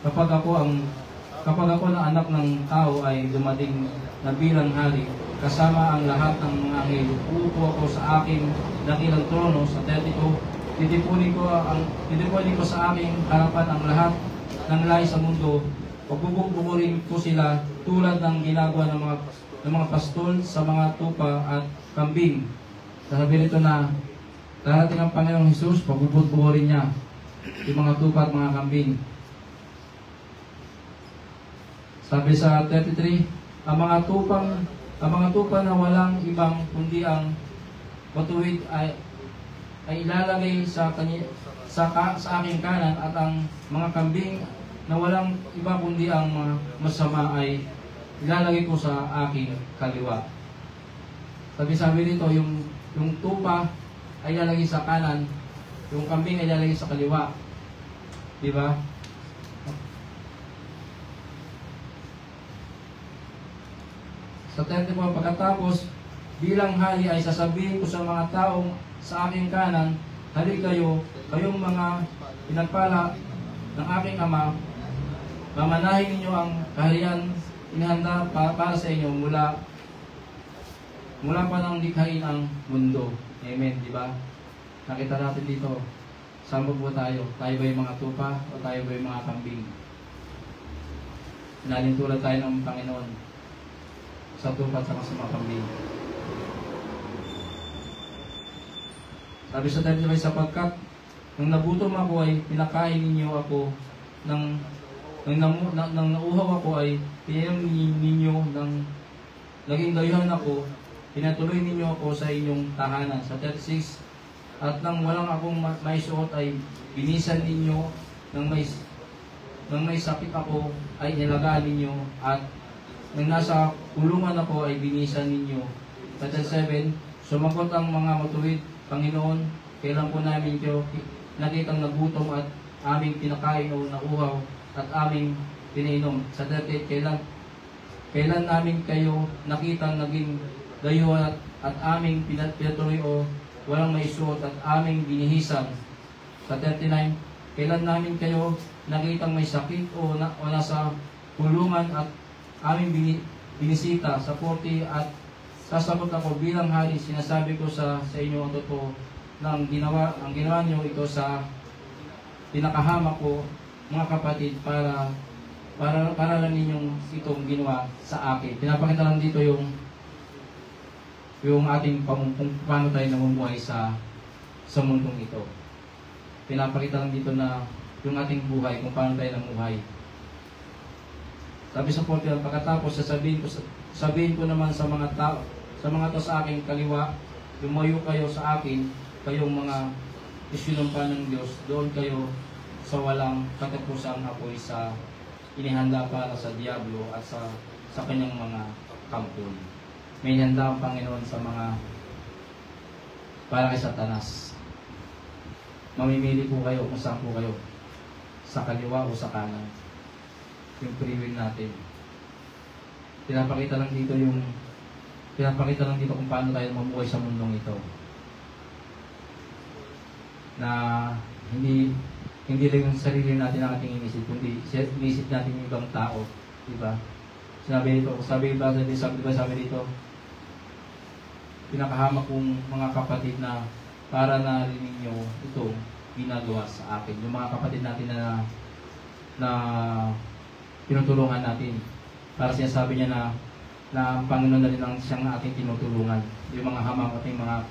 G: kapag ako na anak ng tao ay dumating na bilang hari, kasama ang lahat ng mga anghel, uupo ako sa aking dakilang trono. Sa 32, titipunin ko sa aking harapan ang lahat ng lahi sa mundo, pagbubukurin ko sila tulad ng ginagawa ng mga pastol sa mga tupa at kambing. Sabi rito na darating ang Panginoong Hesus, pagbubukurin niya yung mga tupa at mga kambing. Sabi sa 33, ang mga tupa na walang ibang kundi ang matuwid ay ilalagay sa aking kanan, at ang mga kambing na walang iba kundi ang mga masama ay ilalagay ko sa aking kaliwa. Sabi dito, yung tupa ay ilalagay sa kanan, yung kambing ay ilalagay sa kaliwa. Di ba? Sa 34, pagkatapos, bilang hari ay sasabihin ko sa mga taong sa aking kanan, hali kayong mga pinagpala ng aking Ama, mamanahin ninyo ang kaharian inihanda para sa inyo mula pa nang likhain ang mundo. Amen, di ba? Nakita natin dito, saan po tayo? Tayo ba yung mga tupa o tayo ba yung mga kambing? Nalintulad tayo ng Panginoon sa tupa at sa mga kambing. Sabi sa 35, sapagkat nang nagutom ako ay pinakain ninyo ako, nang nauhaw ako ay pinainom ninyo, nang naging dayuhan ako, pinatuloy ninyo ako sa inyong tahanan. Sa 36, at nang walang akong maisuot ay binisan ninyo, nang may sakit ako ay nilagaan ninyo, at nang nasa kulungan ako ay binisan ninyo. Sa 37, sumagot ang mga matuwid, Panginoon, kailan po namin kayo nakitang nagutom at aming pinakain o nauhaw at aming pinainom. Sa 38, kailan namin kayo nakitang naging dayuhan at aming pinatuloy o walang maisuot at aming binihisan. Sa 39, kailan namin kayo nakitang may sakit o nasa kulungan at aming binisita. Sa 40, at sasagot ako bilang hari, sinasabi ko sa inyo ang totoo, na ang ginawa niyo ito sa pinakahamak ko, mga kapatid, para lang ninyong itong ginawa sa akin. Pinapakita lang dito yung ating kung paano tayo namumuhay sa mundong ito. Pinapakita lang dito na yung ating buhay, kung paano tayo namuhay. Sabi sa 40, pagkatapos sabihin ko naman sa mga tao sa aking kaliwa, lumayo kayo sa akin, kayong mga isinumpa ng Diyos, doon kayo sa walang katapusang apoy sa inihanda para sa Diablo at sa kanyang mga kampon. May handa ang Panginoon sa para kay Satanas. Mamimili po kayo kung saan po kayo, sa kaliwa o sa kanan. Yung free will natin. Pinapakita lang dito kung paano tayo mamuhay sa mundong ito. Na hindi lang yung sarili natin ang ating inisip, kundi inisip natin yung ibang tao, di ba? Sabi dito, pinakahamak kong mga kapatid na para narinig nyo itong ginagawa sa akin. Yung mga kapatid natin na tinutulungan natin. Para sinasabi niya na ang Panginoon na rin ang siyang ating tinutulungan. Yung mga hamang ating mga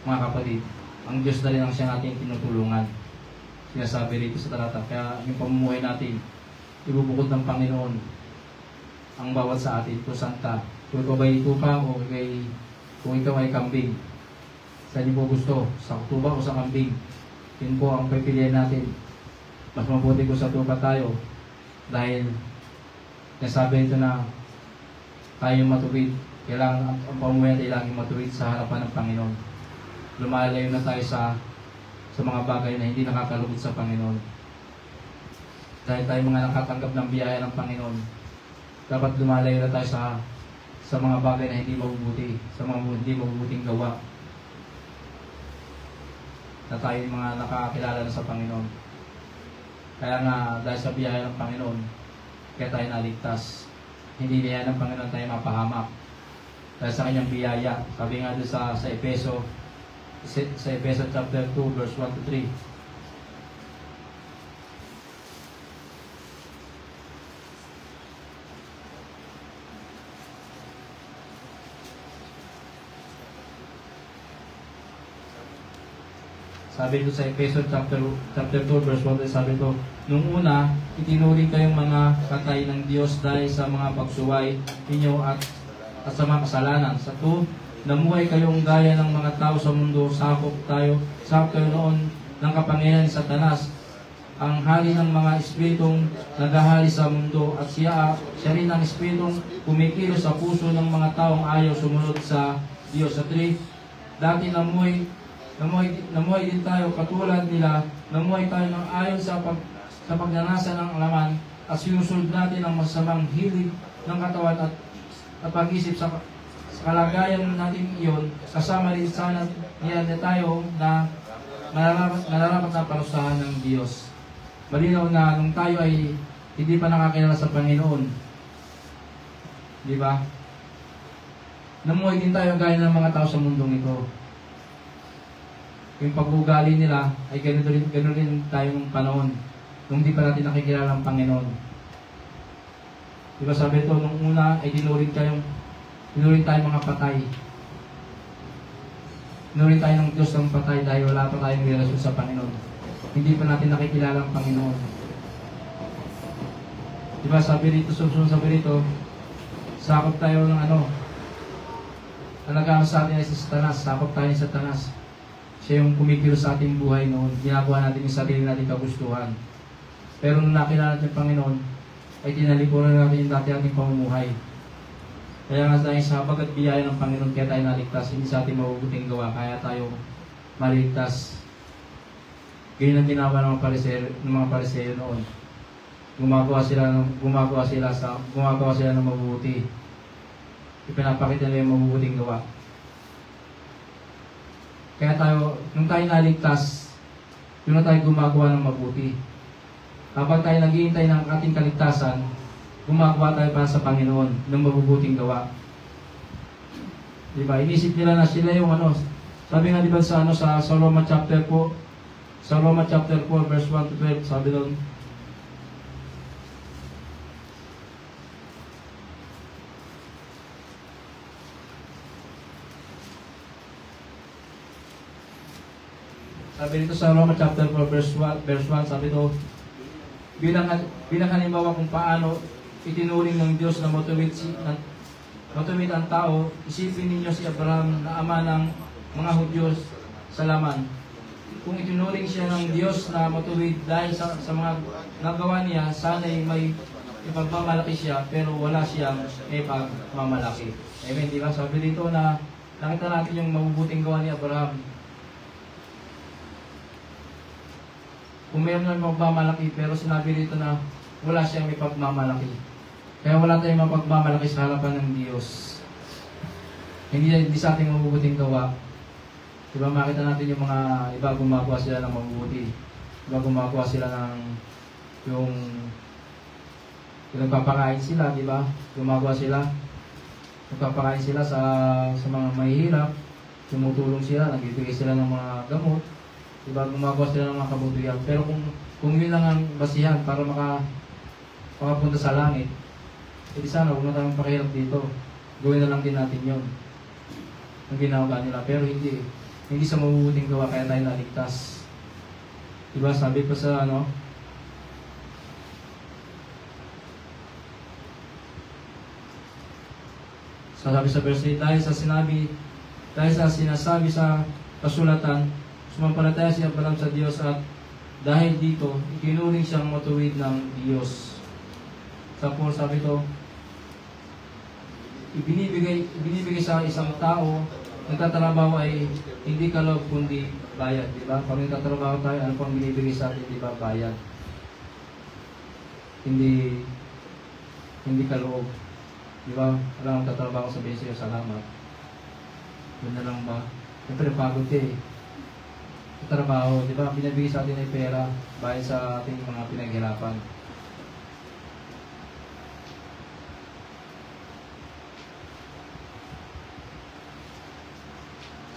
G: kapatid, ang Diyos na rin ang siyang ating tinutulungan. Sinasabi rito sa talata. Kaya yung pamumuhay natin, ibubukod ng Panginoon ang bawat sa atin. Kung santa, kung ikaw ay tupa o kung ikaw ay kambing. Saan niyo po gusto? Sa tuba o sa kambing? Yun po ang pipilian natin. Mas mabuti ko sa tupa tayo. Dahil nasabi ito na tayo matuwid Kailangan ang pamumuhay ay laging matuwid sa harapan ng Panginoon. Lumalayo na tayo sa mga bagay na hindi nakakalugod sa Panginoon. Dahil tayo mga nakatanggap ng biyaya ng Panginoon, dapat lumalayo na tayo sa mga bagay na hindi mabubuti, sa mga hindi mabubuting gawa, na tayo mga nakakilala na sa Panginoon. Kaya nga, dahil sa biyaya ng Panginoon, kaya tayo naligtas. Hindi biyaya ng Panginoon tayo mapahamak. Dahil sa kanyang biyaya, sabi nga doon sa Efeso chapter 2, verse 1 to 3. Sabi ito sa Efeso chapter 2 verse 1, sabi ito, nung una, itinuring kayong mga katay ng Diyos dahil sa mga pagsuway ninyo at sa mga kasalanan. Sa 2, namuhay kayong gaya ng mga tao sa mundo, sakop kayo noon ng kapangyarihan ni Satanas, ang hari ng mga espiritong naghahari sa mundo, at siya rin ang espiritong kumikilos sa puso ng mga taong ayaw sumunod sa Diyos. Sa 3, dati namuhay din tayo katulad nila, namuhay tayo ng ayon sa pagnanasa ng alaman, at sinusunod natin ang masamang hilig ng katawan at pag-isip sa kalagayan natin iyon. Kasama rin sana niyan na tayo na malarapat na parusahan ng Diyos. Malinaw na nung tayo ay hindi pa nakakilala sa Panginoon, di ba? Namuhay din tayo gaya ng mga tao sa mundong ito. Yung pag-uugali nila ay ganoon rin tayong panahon nung di pa natin nakikilala ang Panginoon. Diba sabi ito, nung una ay dinuring tayong mga patay. Dinuring tayo ng Diyos ng patay dahil wala pa tayong relasyon sa Panginoon. Hindi pa natin nakikilala ang Panginoon. Diba sabi rito, sakop tayo ng alagaan sa atin ay si Satanas, sakop tayo ni Satanas. Siya yung kumikilos sa ating buhay noon. Ginagawa natin yung sarili natin kagustuhan. Pero nung nakilala natin ang Panginoon, ay tinalikuran natin yung dati ating pamumuhay. Kaya nga dahil sa habagat biyaya ng Panginoon, kaya tayo naligtas. Hindi sa ating mabubuting gawa, kaya tayo maligtas. Ganyan ang ginawa ng mga Pariseo noon. Gumagawa sila ng mabubuti. Ipinapakita nila yung mabubuting gawa. Kaya nung tayo naligtas, yun na tayo gumagawa ng mabuti. Kapag tayo naghihintay ng ating kaligtasan, gumagawa tayo para sa Panginoon ng mabubuting gawa. Diba? Inisip nila na sila yung sabi nga diba sa Roma chapter 4, verse 1 to 12, sabi doon, sabi dito sa Roma chapter 4 verse 1, sabi ito, bilang halimbawa kung paano itinuring ng Diyos na matuwid ang tao, isipin ninyo si Abraham na ama ng mga Hudyo sa laman. Kung itinuring siya ng Diyos na matuwid dahil sa mga nagawa niya, sana'y may ipagmamalaki siya, pero wala siyang ipagmamalaki. Amen, di ba? Sabi dito na nakita natin yung mabubuting gawa ni Abraham. Kung mayroon na magmamalaki, pero sinabi dito na wala siyang may pagmamalaki. Kaya wala tayong mapagmamalaki sa harapan ng Diyos. Hindi sa ating mabubuting gawa. Diba makita natin yung mga iba gumagawa sila ng mabubuti. Diba gumagawa sila ng yung nagpapakain sila, diba? Nagpapakain sila sa mga mahihirap. Tumutulong sila, nagbibigay sila ng mga gamot. Diba, gumagawa sila ng mga kabutihan. Pero kung yun lang ang basihan para makapunta sa langit, edi sana huwag na tayong pakihirap dito. Gawin na lang din natin yun. Ang ginagawa nila. Pero hindi sa mabubuting gawa, kaya tayo naligtas. Diba, sabi pa sa sabi sa verse 8, dahil sa sinasabi sa kasulatan, sumampalataya si Abraham sa Diyos at dahil dito, ikinuring siyang matuwid ng Diyos. Sa 4, sabi ito, ibinibigay sa isang tao, nagtatrabaho ay hindi kaloob kundi bayad, di ba? Pag nagtatrabaho tayo, ano pang binibigay sa atin, di ba? Bayad. Hindi kaloob. Di ba? Alam mo, tatrabaho sabihin sa'yo, salamat. Yun na lang ba? Siyempre, pagod ka eh. Sa trabaho, di ba? Binibigay sa atin ay pera bayad sa ating mga pinaghirapan.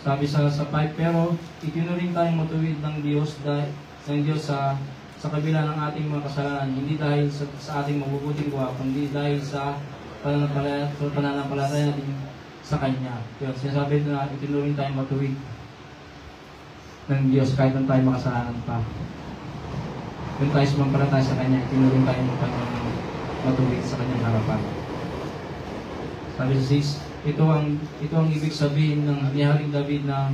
G: Sabi sa 5, pero itinuring tayong matuwid ng Diyos sa kabila ng ating mga kasalanan, hindi dahil sa ating mabubuting gawa, kundi dahil sa pananampalataya natin sa Kanya. Kaya sinasabi na itinuring tayong matuwid ng Diyos kahit nung tayo makasalanan pa. Kung tayo sumampalataya sa Kanya, itinuring tayong matuwid sa Kanyang harapan. Sabi sa 6, ito ang ibig sabihin ng ni Haring David na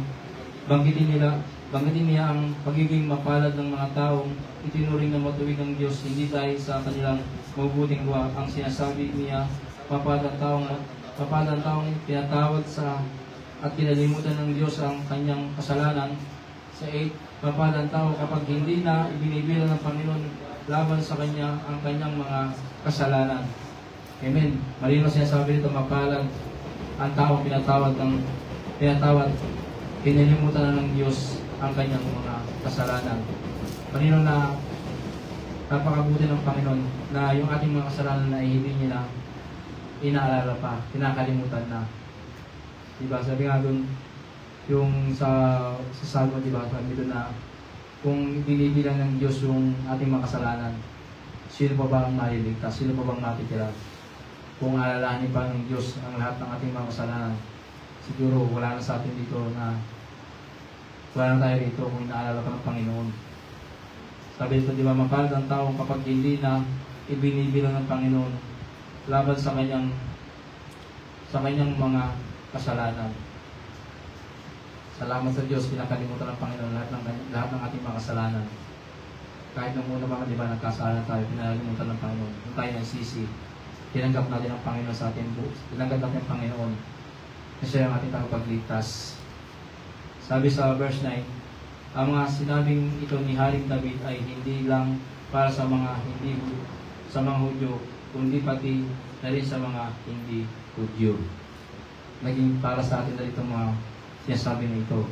G: banggitin niya ang pagiging mapalad ng mga taong itinuring na matuwid ng Diyos hindi dahil sa kanilang mabubuting gawa. Ang sinasabi niya, mapalad ang taong pinatawad sa at kinalimutan ng Diyos ang kanyang kasalanan. Sa 8, mapalad ang tao kapag hindi na ibinibilang ng Panginoon laban sa kanya ang kanyang mga kasalanan. Amen. Malino sinasabi nito, mapalad ang tao pinatawad, kinalimutan na ng Diyos ang kanyang mga kasalanan. Malino na napakabuti ng Panginoon na yung ating mga kasalanan na hindi niya inaalala pa, kinakalimutan na. Diba? Sabi nga doon, yung sa Salmo, diba? Sabi doon na kung binibilang ng Diyos yung ating mga kasalanan, sino pa ba ang maliligtas? Sino pa bang matitira? Kung alalahanin pa ng Diyos ang lahat ng ating mga kasalanan, siguro wala na sa atin dito na wala na tayo dito kung inaalala pa ng Panginoon. Sabi dito, di ba, mapalad ang tao kapag hindi na ibinibilang ng Panginoon laban sa kanyang mga kasalanan. Salamat sa Diyos, pinakalimutan ng Panginoon lahat ng ating mga kasalanan. Kahit nung una ba, di ba, nagkasalanan tayo, pinakalimutan ng Panginoon. Kung tayo nagsisi, tinanggap natin ang Panginoon sa ating buhay. Tinanggap natin ang Panginoon na siya ang ating tagapagligtas. Sabi sa verse 9, ang mga sinabing ito ni Haring David ay hindi lang para sa mga Hudyo, kundi pati na rin sa mga hindi Hudyo. Naging para sa atin na itong mga sinasabi na ito.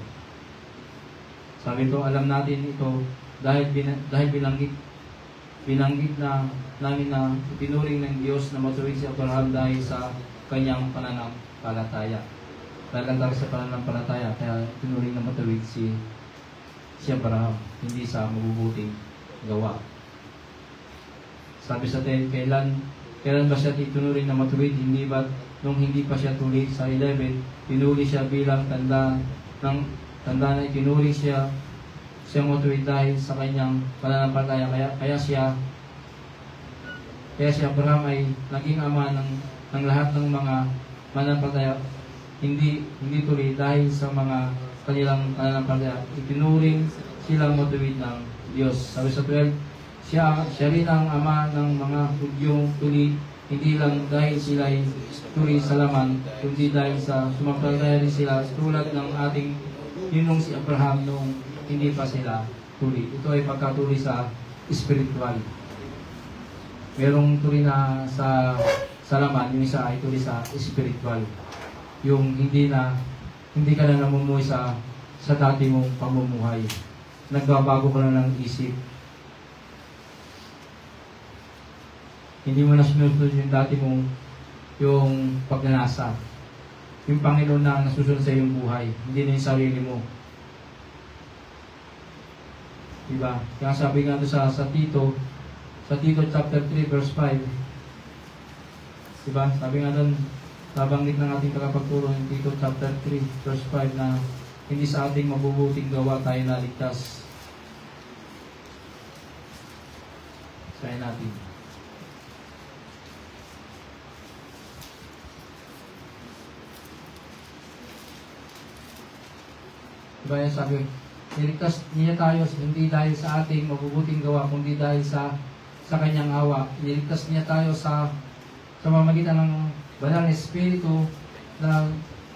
G: Sabi ito, alam natin ito dahil binanggit na namin na itinuring ng Diyos na matuwid si Abraham dahil sa kanyang pananampalataya. Dahil sa pananampalataya, kaya itinuring na matuwid si Abraham, hindi sa mabubuting gawa. Sabi sa 10, kailan ba siya itinuring na matuwid? Hindi ba nung hindi pa siya tuli? Sa 11, pinuli siya bilang tanda na itinuring siya matuwid dahil sa kanyang pananampalataya. Kaya si Abraham ay naging ama ng lahat ng mga mananampalataya, hindi tuloy dahil sa mga kanilang pananampalataya. Itinuring silang matuwid ng Diyos. Sabi sa 12, siya rin ang ama ng mga Hudyong tuli, hindi lang dahil sila ay tuli sa laman, kundi dahil sa sumampalataya rin sila tulad ng ating ninong si Abraham noong hindi pa sila tuli. Ito ay pagkatuli sa spiritual. Merong tuli na sa laman, yung isa ay tuli sa spiritual. Yung hindi ka na namumuhay sa dati mong pamumuhay. Nagbabago ka na ng isip. Hindi mo na sinusunod yung dati mong yung pagnanasa. Yung Panginoon na nasusunod sa iyong buhay, hindi na yung sarili mo. Diba? Kaya sabi nga doon sa Tito chapter 3 verse 5. Diba? Sabi nga doon, nabanggit ng ating tagapagturo ng Tito chapter 3 verse 5 na hindi sa ating mabubuting gawa tayo naligtas. Sayahin natin. Diba yan sabi, niligtas niya tayo hindi dahil sa ating mabubuting gawa, kundi dahil sa kanyang awa. Niligtas niya tayo sa pamamagitan ng banal na Espiritu na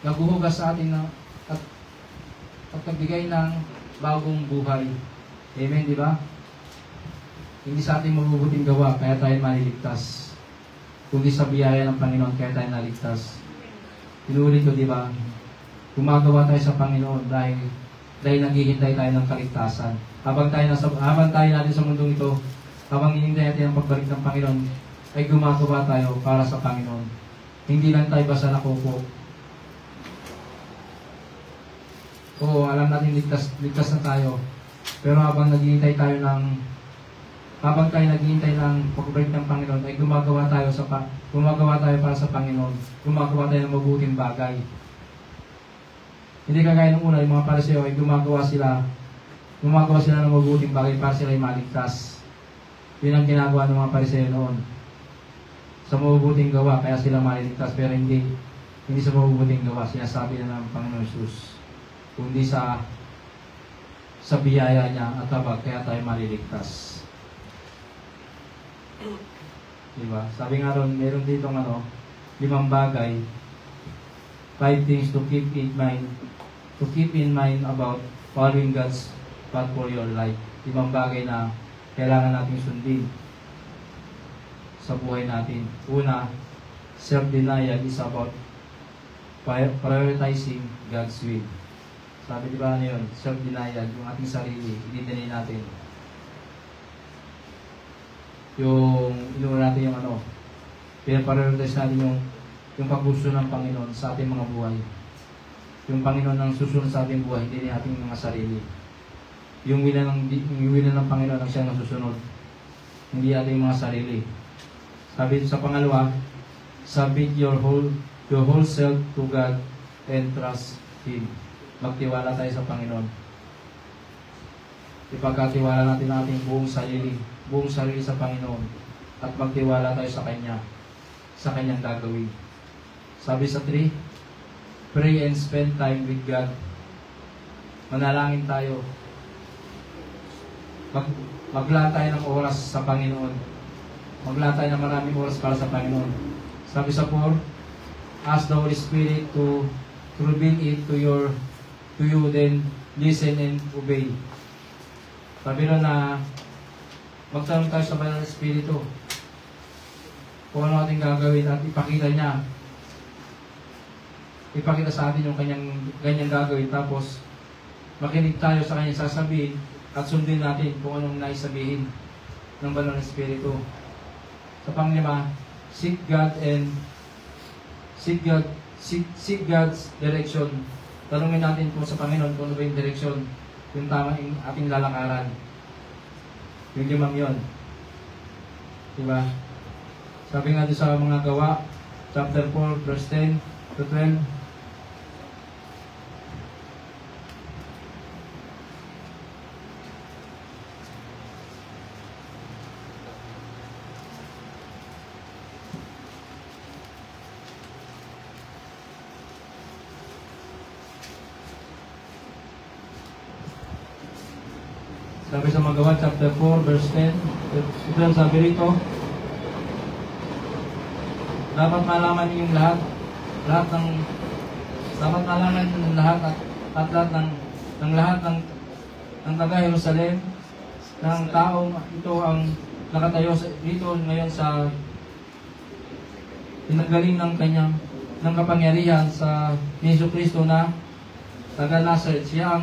G: naghuhugas sa atin at nagbigay ng bagong buhay. Amen, di ba? Hindi sa ating mabubuting gawa, kaya tayo maliligtas. Kundi sa biyaya ng Panginoon, kaya tayo naligtas. Inuulit ko, di ba? Gumagawa tayo sa Panginoon dahil naghihintay tayo ng kaligtasan. Habang tayo natin sa mundong ito, habang hinihintay natin ang pagbalik ng Panginoon, ay gumagawa tayo para sa Panginoon. Hindi lang tayo basta nakupo. Oo, alam natin ligtas na tayo. Pero habang naghihintay tayo ng pagbalik ng Panginoon, ay gumagawa tayo para sa Panginoon. Gumagawa tayo ng mabuting bagay. Hindi kagaya ng una, yung mga Pariseo ay gumagawa sila ng mabuting bagay para sila ay maligtas. Yun ang ginagawa ng mga Pariseo noon. Sa mabubuting gawa, kaya sila maliligtas, pero hindi sa mabubuting gawa, sinasabi na ng Panginoon Jesus, kundi sa biyaya niya at habag, kaya tayo maliligtas. Diba? Sabi nga ron, meron dito 5 bagay, 5 things to keep in mind about following God's path for your life. 5 bagay na kailangan nating sundin sa buhay natin. Una, self-denial is about prioritizing God's will. Sabi di ba yun? Self-denial, yung ating sarili, i-deny natin. Yung inuuna natin yung prioritize natin yung paggusto ng Panginoon sa ating mga buhay. Yung Panginoon ang susunod sa ating buhay, hindi ating mga sarili. Yung wila ng Panginoon ang siyang nasusunod, hindi ating mga sarili. Sabi sa pangalawa, submit your whole self to God and trust Him. Magtiwala tayo sa Panginoon. Ipagkatiwala natin ang ating buong sarili sa Panginoon at magtiwala tayo sa Kanya, sa Kanyang gagawin. Sabi sa 3, pray and spend time with God. Manalangin tayo. Maglaan tayo ng oras sa Panginoon. Maglaan tayo ng maraming oras para sa Panginoon. Sabi sa 4, ask the Holy Spirit to reveal it to you, then listen and obey. Sabi na magtanong tayo sa Banal na Espiritu kung ano ating gagawin at ipakita sa atin yung kanyang gagawin, tapos makinig tayo sa kanyang sasabihin at sundin natin kung anong nais sabihin ng Banal na Espiritu. Sa pang-5, seek God's direction. Tanungin natin po sa Panginoon kung ano ba yung direksyon, yung tama yung ating lalakaran. Yung 5 yun. Diba? Sabi nga doon sa mga Gawa, chapter 4, verse 10 to 12, sabi sa Magawa, chapter 4, verse 10, sabi rito, dapat malaman ninyong lahat ng taga Jerusalem, ng taong ito ang nakatayo dito ngayon sa pinagaling ng kapangyarihan sa Jesucristo na taga Nazareth. Siya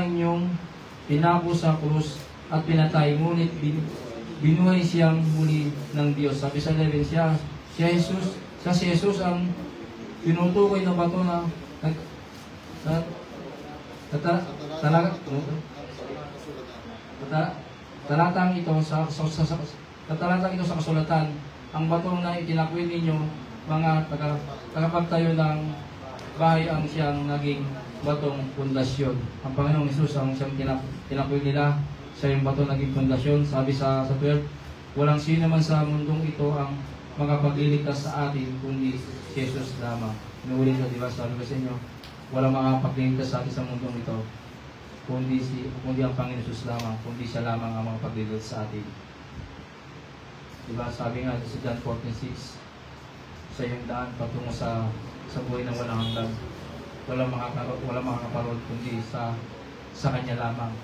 G: inyong pinako sa krus at pinatay, ngunit binuhay siyang muli ng Diyos. Sabi sa 11, si Jesus ang tinutukoy na bato na talatang ito sa kasulatan, ang batong na itinakwil ninyo mga tagapagtayo ng bahay ang siyang naging batong pundasyon. Ang Panginoong Hesus ang siyang tinakwil nila, siya yung bato naging pundasyon. Sabi sa 12, walang sino man sa mundong ito ang makapagliligtas sa atin kundi si Jesus lamang. Inuulit ko, di ba? Sabi ko sa inyo, walang makapagliligtas sa atin sa mundong ito kundi ang Panginoong Hesus lamang, kundi siya lamang ang makapagliligtas sa atin. Di ba? Sabi nga sa John 14:6, sa iyong daan patungo sa buhay na walang hanggan. Walang makakaparod kundi sa Kanya lamang.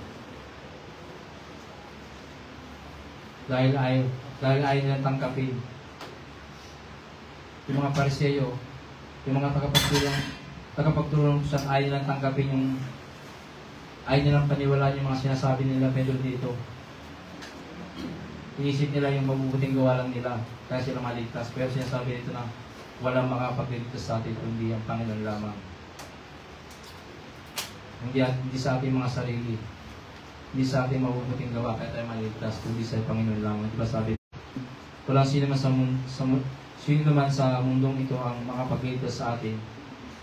G: Dahil ayaw nilang tangkapin. Yung mga Pariseyo, yung mga tagapagtulong sa ayaw nilang tangkapin ayaw nilang paniwalaan yung mga sinasabi nila Pedro dito. Inisip nila yung mabubuting gawa lang nila kaya sila maligtas. Pero sinasabi dito na walang makapagligtas sa atin kundi ang Panginoon lamang. Hindi sa ating mga sarili, hindi sa ating mabubuting gawa kaya tayo maligtas kundi sa Panginoon lamang. Diba sabi, walang sino naman sa mundong ito ang makapagligtas sa atin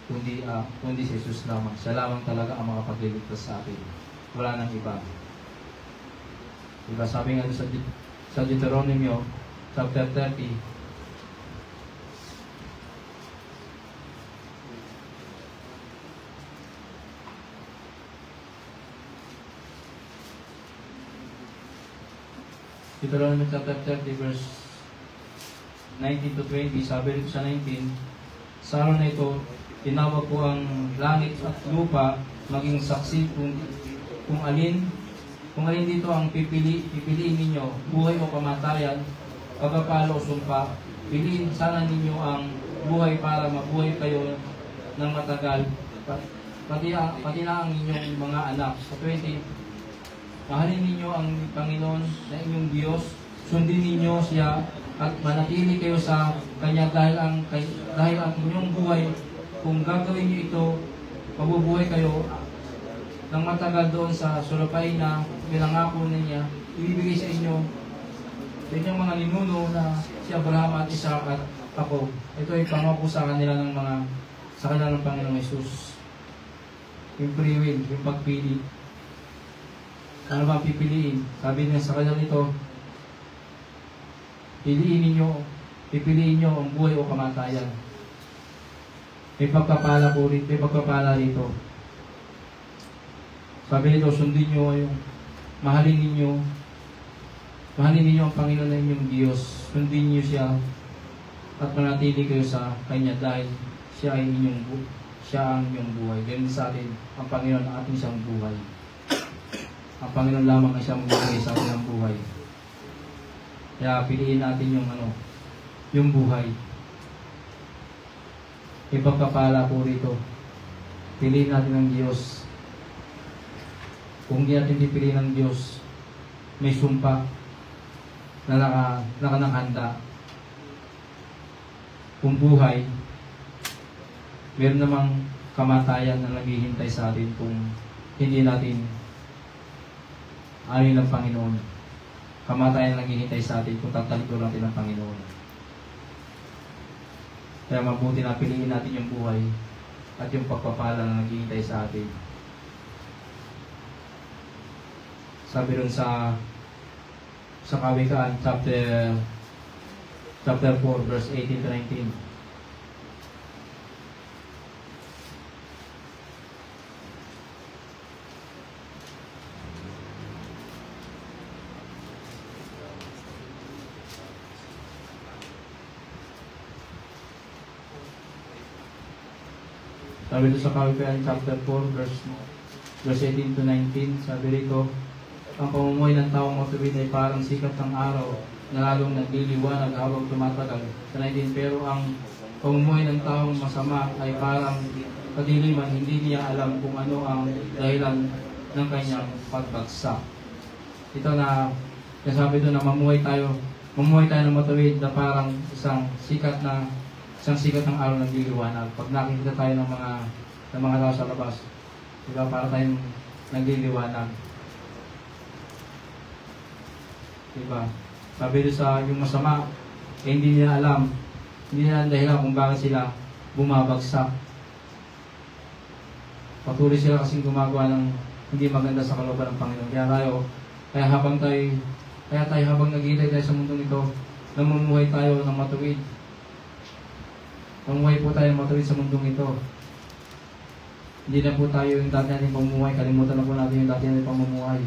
G: kundi si Jesus lamang. Siya lamang talaga ang makapagligtas sa atin. Wala nang iba. Diba sabi nga sa Deuteronomio chapter 30, Deuteronomy chapter 30 verse 19 to 20, sabi rito sa 19, sa araw na ito, tinawag ko ang langit at lupa maging saksi kung alin dito ang pipiliin ninyo, buhay o kamatayan, pagpapalo o sumpa. Piliin sana ninyo ang buhay para mabuhay kayo ng matagal, pati na ang inyong mga anak. Sa 20, mahalin ninyo ang Panginoon na inyong Diyos, sundin ninyo siya at manatili kayo sa Kanya dahil ang inyong buhay, kung gagawin niyo ito, mabubuhay kayo ng matagal doon sa sulupay na pinangako niya, ibibigay sa inyo yung mga ninuno na si Abraham at Isaac at Jacob. Ito ay pangako sa kanila ng Panginoong Jesus. Yung free will, yung pagpili. Ano ba pipiliin? Sabi niya sa kanila nito, pipiliin niyo ang buhay o kamatayan. May pagpapala rito. Sabi nito, sundin niyo mahalin ninyo ang Panginoon na inyong Diyos. Sundin niyo siya at manatili kayo sa Kanya dahil siya ang inyong buhay. Ganun sa atin, ang Panginoon ang ating siyang buhay. Ang Panginoon lamang ang siyang buhay sa ating ang buhay. Kaya piliin natin yung buhay. Ipagpapala po rito. Piliin natin ang Diyos. Kung di natin pipiliin ng Diyos, may sumpa na nakanahanda. Kung buhay, meron namang kamatayan na naghihintay sa atin kung hindi natin alin ng Panginoon. Kamatayan na naghihintay sa atin kung tatalikuran natin ng Panginoon. Kaya mabuti na piliin natin yung buhay at yung pagpapala na naghihintay sa atin. Sabi rin sa Kawikaan chapter 4 verse 18 to 19. Sabi rin sa Kawikaan chapter 4 verse 18 to 19, sabi rito, ang pamumuhay ng taong matuwid ay parang sikat ng araw na lalong nagliliwanag habang tumatagal. Sa 19, pero ang pamumuhay ng taong masama ay parang kadiliman, hindi niya alam kung ano ang dahilan ng kanyang pagbagsak. Ito na sabi doon na mamuhay tayo ng matuwid na parang isang sikat ng araw na nagliliwanag. Pag nakikita tayo ng mga tao sa labas, diba, para tayong nagliliwanag. Diba? Sabi doon sa yung masama, hindi nila alam, hindi nila dahilan kung bakit sila bumabagsak. Patuloy sila kasing gumagawa ng hindi maganda sa kalooban ng Panginoon. Kaya habang naghihintay tayo sa mundo nito, namumuhay tayo ng matuwid. Mamuhay po tayo ng matuwid sa mundong ito. Hindi na po tayo yung dati natin pamumuhay, kalimutan na po natin yung dati natin pamumuhay.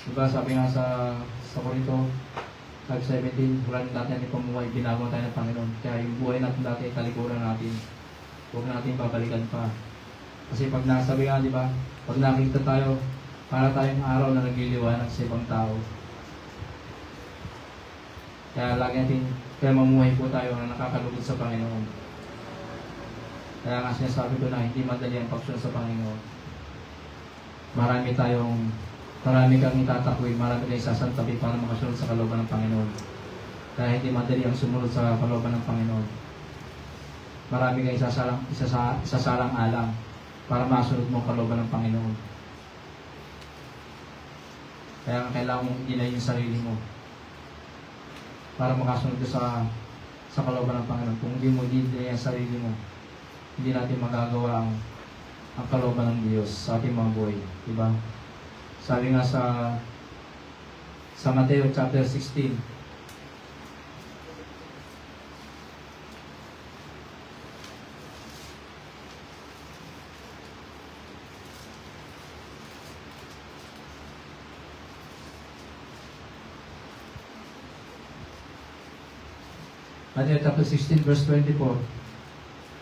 G: Diba, sabi nga sa Korinto 5:17, wala natin natin pamuhay, binago tayo ng Panginoon. Kaya yung buhay natin dati, talikuran natin. Huwag natin babalikan pa. Kasi pag nasabi nga, di ba, pag nakita tayo, para tayong araw na nagliliwanag sa ibang tao. Kaya lagi natin, kaya mamuhay po tayo na nakakalugod sa Panginoon. Kaya nga sinasabi ko na hindi madali ang pagsunod sa Panginoon. Marami kang itatakwil, marami kang isasantabi para makasunod sa kalooban ng Panginoon. Kaya hindi madali ang sumunod sa kalooban ng Panginoon. Marami kang isasalang-alang para masunod mo ang kalooban ng Panginoon. Kaya kailangan mong ilay yung sarili mo para makasunod ka sa kalooban ng Panginoon. Kung hindi mo ilay ang sarili mo, hindi natin magagawa ang kalooban ng Diyos sa ating mga buhay. Diba? Sabi nga sa Mateo chapter 16, Mateo chapter 16 verse 24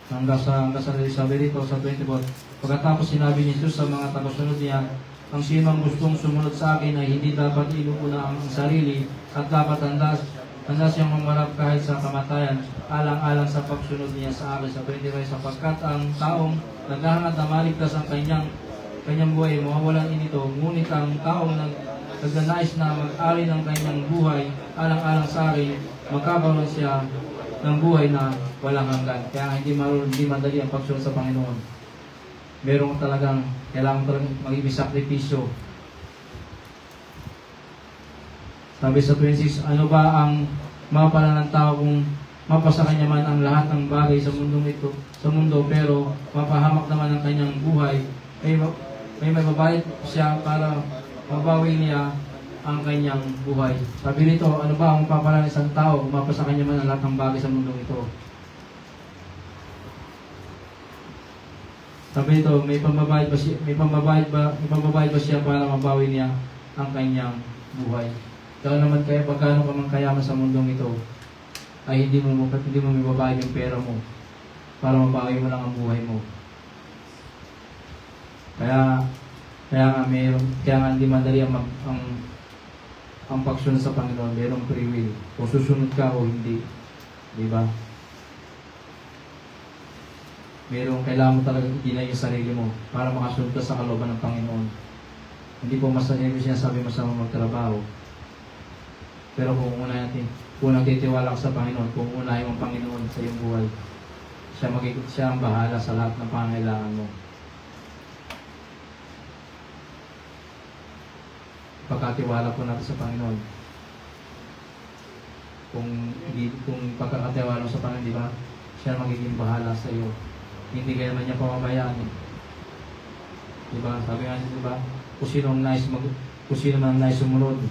G: hanggang sa sabi dito sa 24. Pagkatapos sinabi ni Jesus sa mga tagasunod niya, ang sinong gustong sumunod sa akin ay hindi dapat inuuna ang sarili at dapat handa siyang mamarap kahit sa kamatayan, alang-alang sa pagsunod niya sa akin. Sa 25, sapagkat ang taong naghahangad na maligtas ang kanyang buhay, mawawalan nito. Ngunit ang taong nagnanais na mag-ari ng kanyang buhay, alang-alang sa akin, magkakaroon siya ng buhay na walang hanggan. Kaya hindi madali ang pagsunod sa Panginoon. Kailangan talagang maging sakripisyo. Sabi sa 26, ano ba ang mapala ng tao kung mapasa kanya man ang lahat ng bagay sa mundo, pero mapahamak naman ang kanyang buhay, may mababayad siya para mabawi niya ang kanyang buhay. Sabi nito, ano ba ang mapapala ng isang tao kung mapasa kanya man ang lahat ng bagay sa mundo ito? Sabi nito, may pambabayad ba siya para mabawi niya ang kanyang buhay? Kaya naman pagkano ka man kayaman sa mundong ito, ay hindi mo mababayad yung pera mo para mabawi mo lang ang buhay mo. Kaya nga hindi madali ang pagsunod sa Panginoon. Mayroong free will. Kung susunod ka o hindi. Di ba? Kailangan mo talaga iginay yung sarili mo para makasunod ka sa kalooban ng Panginoon. Hindi po sinasabi masama magtrabaho. Pero kung nagtitiwala ka sa Panginoon, kung unahin mo ang Panginoon sa iyong buhay, siya ang bahala sa lahat ng pangangailangan mo. Pagkatiwala po natin sa Panginoon. Kung pagkakatiwala mo sa Panginoon, di ba? Siya magiging bahala sa iyo. Hindi kaya naman niya pamamayaan. Diba? Sabi nga niya, diba? Kung sino man nais sumunod,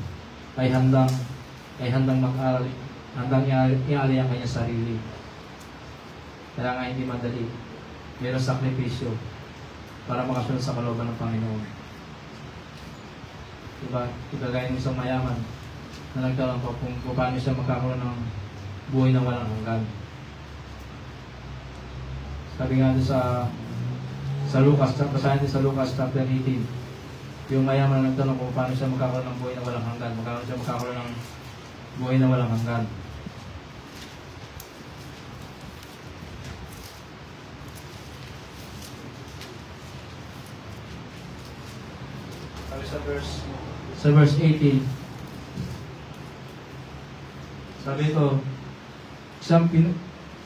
G: ay handang mag-aral, handang iali ang kanyang sarili. Kaya nga hindi madali. Mayroong sakripisyo para makasunod sa kalooban ng Panginoon. Diba? Ikagaya ng isang mayaman na nagtalang pa kung paano siya magkakaroon ng buhay na walang hanggan. Sabi nga sa Lucas, basahin natin sa Lucas chapter 18. Yung mayaman na nagtanong kung paano siya magkakaroon ng buhay na walang hanggan. Magkakaroon ng buhay na walang hanggan. Sabi sa verse 18. Sabi ito,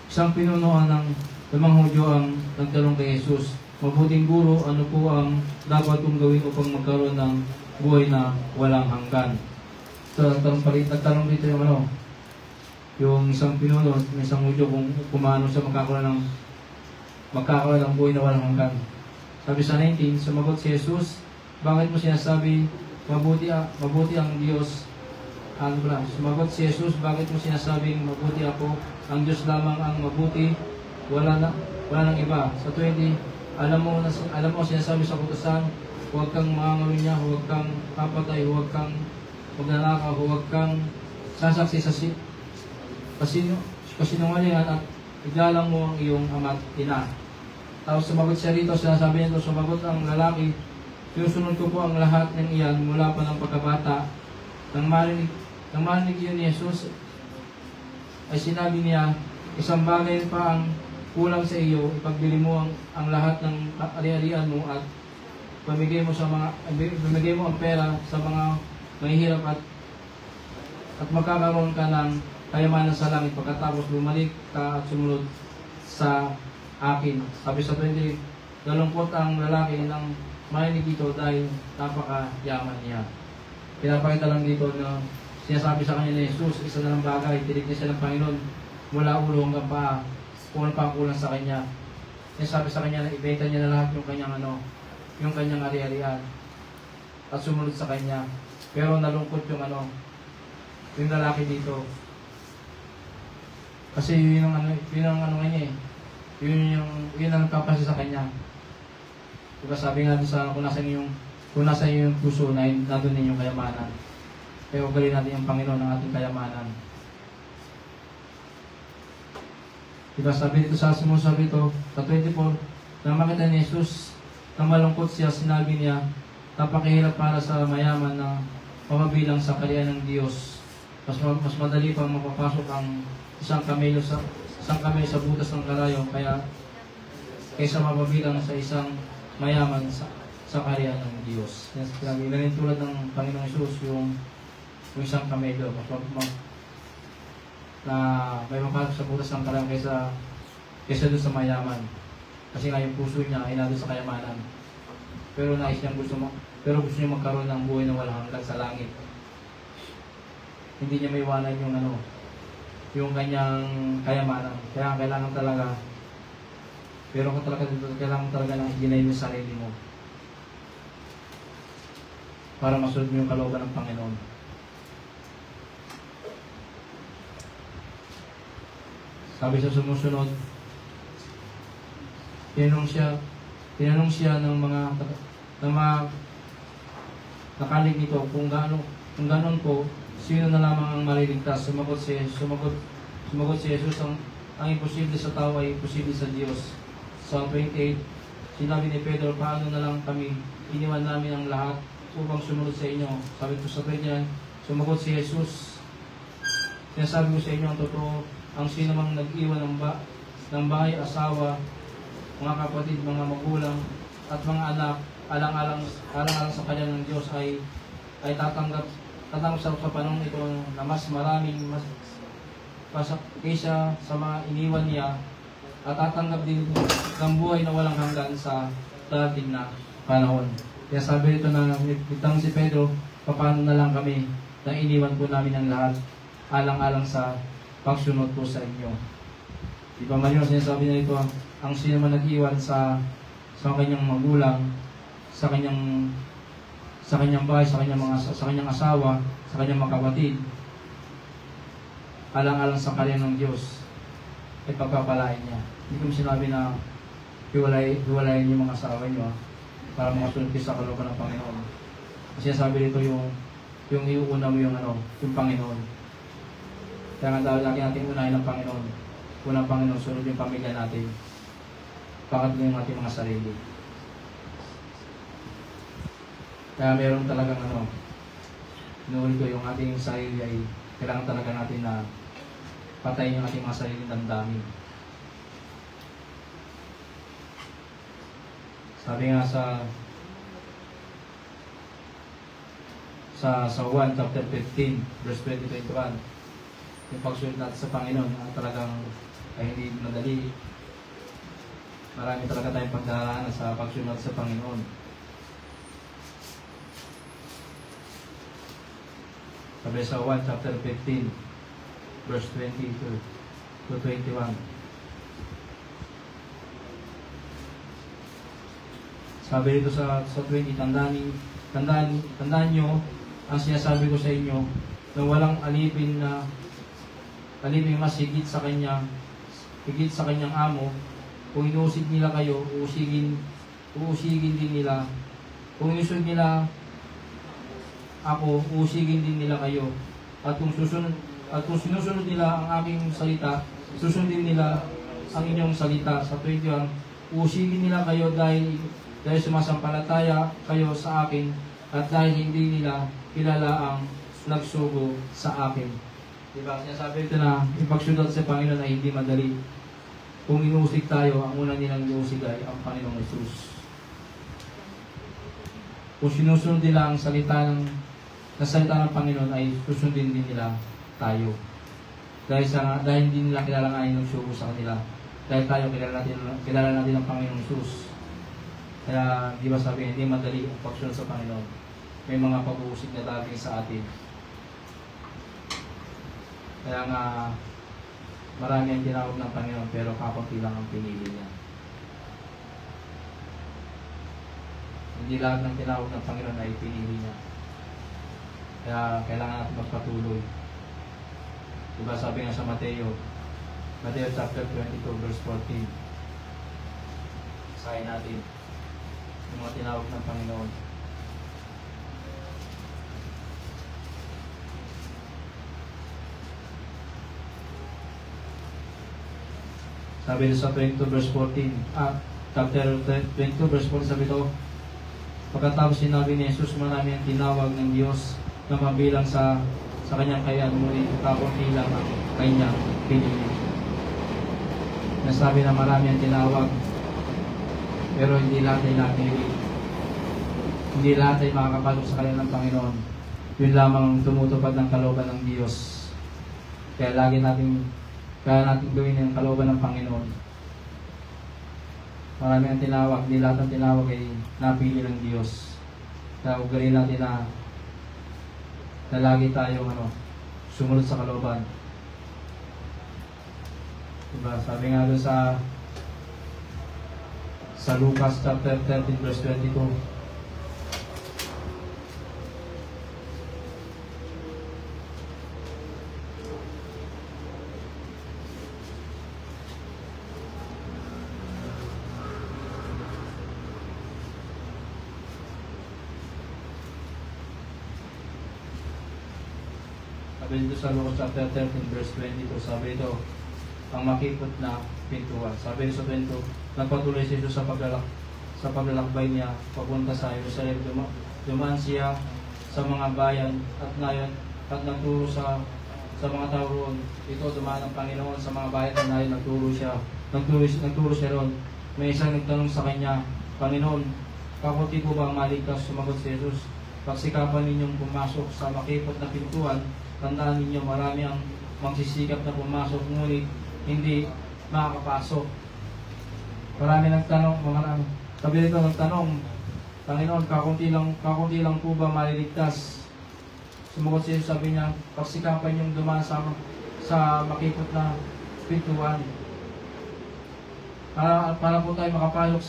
G: isang pinunuan ng mga Hudyo ang nagtanong kay Jesus, mabuting guro, ano po ang dapat kong gawin upang magkaroon ng buhay na walang hanggan? So, nagtanong dito yung isang pinuno, isang Hudyo kung paano siya magkakaroon ng buhay na walang hanggan. Sabi sa 19, sumagot si Jesus, bakit mo sinasabi, mabuti ang Diyos? Sumagot si Jesus, bakit mo sinasabing mabuti ako? Ang Diyos lamang ang mabuti, wala nang iba. Sa 20, alam mo sinasabi sa kautusan, huwag kang mangangalunya, huwag kang papatay, huwag kang magnanakaw, huwag kang sasaksi sa kasinungalingan at igalang mo ang iyong ama at ina. Tapos sumagot siya rito, sinasabi nito, sumagot ang lalaki, sinusunod ko po ang lahat ng iyan mula pa ng pagkabata. Nang marinig yun ni Jesus, ay sinabi niya, isang bagay pa ang kulang sa iyo, ipagbili mo ang lahat ng ari-arian mo at pamigay mo ang pera sa mga mahihirap at magkakaroon ka ng kayamanan sa langit pagkatapos bumalik ka at sumunod sa akin. Sabi sa 20, nalungkot ang lalaki ng marinig dito dahil napakayaman niya. Pinapakita lang dito na sinasabi sa kanya ni Jesus, isa na lang bagay, tinig niya siya ng Panginoon mula ulo hanggang paa, kung ano pa kulang sa kanya. Sinasabi sa kanya na ibenta niya na lahat yung kanyang ari-arian at sumunod sa kanya. Pero nalungkot yung lalaki dito. Kasi yun ang niya eh. Yun ang nagpapasya sa kanya. Diba sabi nga sa kung nasa yung puso na nandun din yung kayamanan. Kaya ugali natin yung Panginoon ng ating kayamanan. Diba sabi dito sa sumusabi ito, sa 24, nang makita ni Jesus na malungkot siya, sinabi niya, napakahirap para sa mayaman na pamabilang sa kaharian ng Diyos. Mas madali pang mapapasok ang isang kamelyo sa butas ng kalayo kaysa mapabilang sa isang mayaman sa kaharian ng Diyos. Ganun tulad ng Panginoong Hesus yung isang kamelyo na may mapasok sa butas ng kalayo kaysa doon sa mayaman. Kasi nga yung puso niya ay nandun sa kayamanan. Pero gusto niya magkaroon ng buhay na walang hanggan sa langit. Hindi niya maiwanan yung kanyang kayamanan. Kaya kailangan talaga na i-deny mo sa sarili mo para masunod mo yung kalooban ng Panginoon. Sabi sa sumusunod, tinanong siya ng mga nakalig nito kung ganoon po, sino na lamang ang maliligtas. Sumagot si Jesus, ang imposible sa tao ay imposible sa Diyos. Sa 28, sinabi ni Pedro, paano na lang kami, iniwan namin ang lahat upang sumunod sa inyo. Sabi ko sa 29, sumagot si Jesus, sinasabi ko sa inyo ang totoo, ang sino mang nag-iwan ng bahay, asawa, mga kapatid, mga magulang, at mga anak, alang-alang sa kanya ng Diyos ay tatanggap sa panahon ito na mas maraming kaysa sa mga iniwan niya, at tatanggap din ng buhay na walang hanggan sa darating na panahon. Kaya sabi ito na itang si Pedro, paano na lang kami na iniwan po namin ang lahat alang-alang sa pagsunod po sa inyo. Di ba man yun, sinasabi na ito, ang sino man nag-iwan sa kanyang magulang, sa kanyang bahay, sa kanyang asawa, sa kanyang mga kapatid, alang-alang sa kaharian ng Diyos, ay pagpapalain niya. Hindi ko sinabi na hiwalayin yung mga asawa niyo para makasunod kayo sa kalooban ng Panginoon. Kasi sabi dito yung iuuna mo yung Panginoon. Kaya nga dahil lagi natin unahin ng Panginoon. Unang Panginoon, sunod yung pamilya natin. Pangatlo yung ating mga sarili. Kaya meron talagang inuulit ko yung ating sarili ay kailangan talaga natin na patayin yung ating mga sariling damdamin. Sabi nga sa 1 chapter 15 verse 20-21, yung pagsunod natin sa Panginoon talagang ay hindi madali. Marami talaga tayong pagdaraanan sa pagsunod sa Panginoon. Sabi sa 1 chapter 15 verse 20-21. Sabi dito sa 20, tandaan nyo ang sinasabi ko sa inyo na walang alipin mas higit sa kanyang amo. Kung inuusig nila kayo, uusigin din nila. Kung inuusig nila ako, uusigin din nila kayo. At kung At kung sinusunod nila ang aking salita, susundin nila ang inyong salita. Sa 21, usigin nila kayo dahil sumasampalataya kayo sa akin at dahil hindi nila kilala ang nagsugo sa akin. Diba? Sinasabi ito na ipagsunod sa Panginoon ay hindi madali. Kung inuusig tayo, ang una nilang inuusig ay ang Panginoong Jesus. Kung sinusunod nila ang salita ng Panginoon ay susundin din nila tayo. Dahil hindi nila kilala nga yung nagsugo sa kanila. Dahil tayo kilala natin ang Panginoong Jesus. Kaya di ba sabi, hindi madali ang pagsunod sa Panginoon. May mga pag-uusig na darating sa atin. Kaya nga marami ang tinawag ng Panginoon pero kakunti lang ang pinili niya. Hindi lahat ng tinawag ng Panginoon ay pinili niya. Kaya kailangan natin magpatuloy. Diba sabi nga sa Mateo chapter 22 verse 14. Basahin natin yung mga tinawag ng Panginoon. Sabi sa 22 verse 14, chapter 22 verse 14, sabi ito, pagkatapos sinabi ni Jesus, marami ang tinawag ng Diyos na mabilang sa kanyang kayaan, ngunit kakunti lang ang kanyang pinili. Nasabi na marami ang tinawag, pero hindi lahat ay napili. Hindi lahat ay makakapasok sa kanya ng Panginoon. Yun lamang ang tumutupad ng kalooban ng Diyos. Kaya natin gawin ang kalooban ng Panginoon. Marami ang tinawag, hindi lahat ng tinawag ay napili ng Diyos. Kaya ugali natin na lagi tayong sumunod sa kalooban. Diba? Sabi nga doon sa Lucas chapter 13 verse 22. Sabi dito sa Lucas chapter 13 verse 22, sabi ito, ang makipot na pintuan. Sabi dito sa 22, nagpatuloy si Jesus sa paglalakbay niya papunta sa Jerusalem. Dumaan siya sa mga bayan at ngayon at nagturo sa mga tao roon. Ito dumaan ang Panginoon sa mga bayan at ngayon nagturo siya roon. May isang nagtanong sa kanya, Panginoon, kakunti po ba ang maligtas? Sumagot si Jesus, pagsikapan ninyong pumasok sa makipot na pintuan. Tandaan ninyo, marami ang magsisikap na pumasok, ngunit hindi makakapasok. Marami nagtanong, sabi dito nagtanong, Panginoon, kakunti lang po ba maliligtas? Sumagot siya, sabi niya, pagsikapan yung dumaan sa makipot na pintuan. Para po tayo makapasok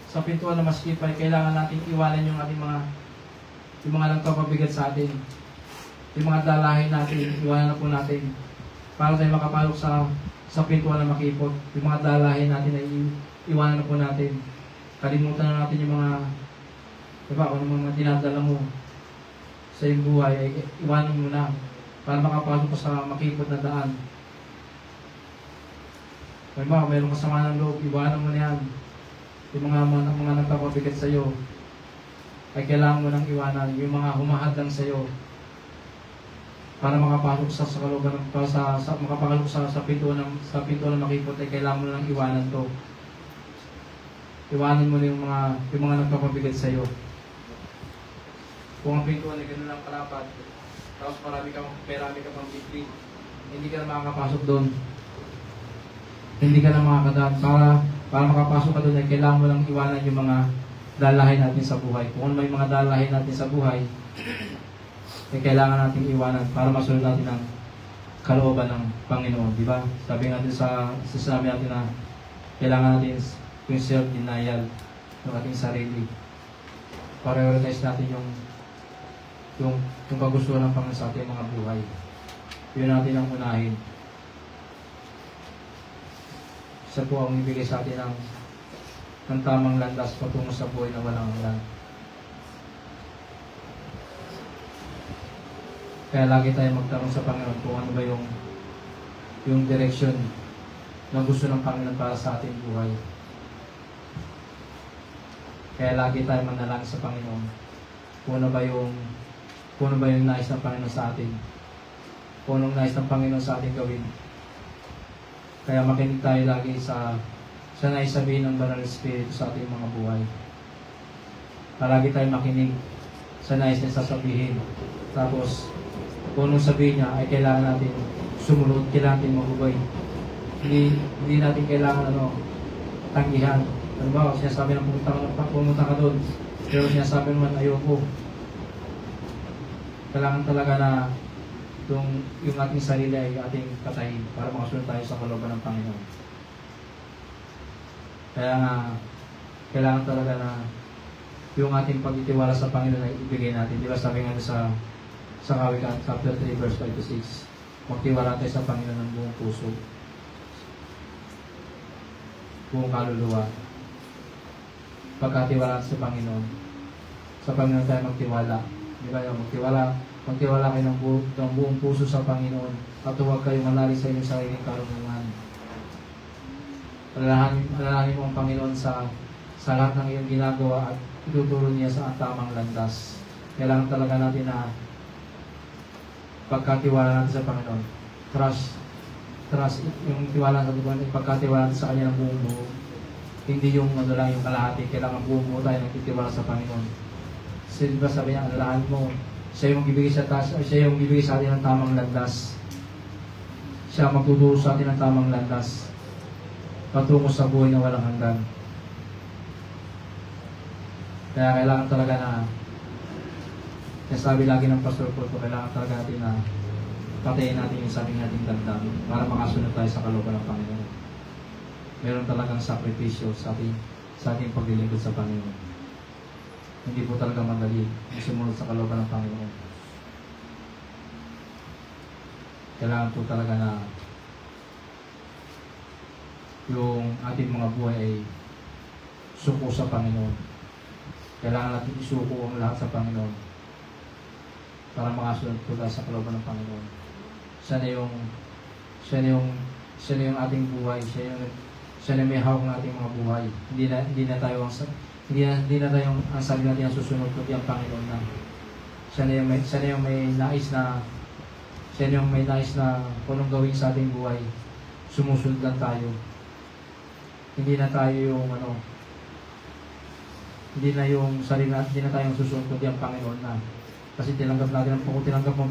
G: sa pintuan na maskipay, kailangan natin iwanan yung ating mga nagpapabigat sa atin. Yung mga dalahin natin, iwanan na po natin. Para tayo makapalok sa pintuan na makipot. Yung mga dalahin natin ay iwanan na po natin. Kalimutan na natin yung mga, diba, kung mga dinadala mo sa iyong buhay, ay iwanan mo na. Para makapasok ka sa makipot na daan. Diba, mayroong kasama ng loob, iwanan mo na yan. Yung mga nagpapabigat sa iyo, ay kailangan mo nang iwanan. Yung mga humahadlang sa iyo para makapasok sa kalooban, para makapasok sa pintuan ng makipot, ay kailangan mo nang iwanan to. Iwanan mo na yung mga nagpapabigat sa iyo. Kung ang pintuan ay gano'n lang karapat, tapos marami ka pang bitbit, hindi ka na makakapasok doon. Hindi ka na makakadaan. Para makapasok ka doon, ay kailangan mo lang iwanan yung mga dalahin natin sa buhay. Kung may mga dalahin natin sa buhay, ay kailangan natin iwanan para masunod natin ang kalooban ng Panginoon. Di ba? Sabi natin sinabi natin na kailangan natin yung self-denial ng ating sarili. Prioritize natin yung kagustuhan ng Panginoon sa ating mga buhay. Yun natin ang unahin. Isa po ang ibigay sa atin ng tamang landas patungo sa buhay na walang hanggan. Kaya lagi tayo magtanong sa Panginoon kung ano ba yung direksyon na gusto ng Panginoon para sa ating buhay. Kaya lagi tayo manalangin sa Panginoon kung ano ba yung nais ng Panginoon sa atin. Kung anong nais ng Panginoon sa ating gawin. Kaya makinig tayo lagi sa nais sabihin ng Banal na Espiritu sa ating mga buhay. Palagi tayo makinig sa nais niya sasabihin. Tapos, kung anong sabihin niya ay kailangan natin sumunod, kailangan natin magubay. Hindi natin kailangan tanggihan. Ano ba, sinasabi ng pumunta ka doon, pero sinasabi naman ayoko. Kailangan talaga na yung ating sarili ay ating patayin para makasunod tayo sa kalooban ng Panginoon. Kaya nga, kailangan talaga na yung ating pagtitiwala sa Panginoon ay ibigay natin. Di ba sabi nga sa Kawikaan, chapter 3, verse 5 to 6, magtiwala tayo sa Panginoon ng buong puso, buong kaluluwa. Pagkatiwala sa Panginoon tayo magtiwala. Di ba? Magtiwala kayo ng buong puso sa Panginoon at huwag kayo manali sa inyong sariling karunungan. Alalahanin mo ang Panginoon sa lahat ng iyong ginagawa at ituturo niya sa tamang landas. Kailangan talaga natin na pagkatiwala natin sa Panginoon. Trust, yung tiwala sa Panginoon, pagkatiwala natin sa Kanya ng buong buo. Hindi yung yung kalahati. Kailangan buong buo tayo nagtitiwala sa Panginoon. Kasi diba sabi niya, alalahanin mo, siya yung ibigay sa atin ng tamang landas. Siya magtuturo sa atin ng tamang landas patungo sa buhay na walang hanggan. Kaya kailangan talaga na sabi lagi ng Pastor Porto, kailangan talaga natin na patayin natin yung sabi nating damdamin para makasunod tayo sa kalooban ng Panginoon. Meron talagang sakripisyo sa ating paglilingkod sa Panginoon. Hindi po talaga madali sumunod sa kalooban ng Panginoon. Kailangan po talaga na yung ating mga buhay ay suko sa Panginoon. Kailangan natin isuko ang lahat sa Panginoon para makasunod po tayo sa kalooban ng Panginoon. Siya na yung ating buhay. Siya na may hawak ng ating mga buhay. Hindi na tayo ang sabi natin ang susunod kundi ang Panginoon na. Siya na yung may nais na kung anong gawin sa ating buhay. Sumusunod lang tayo. Hindi na tayo yung hindi na tayo ang susunod kundi ang Panginoon na. Kasi tinanggap natin ang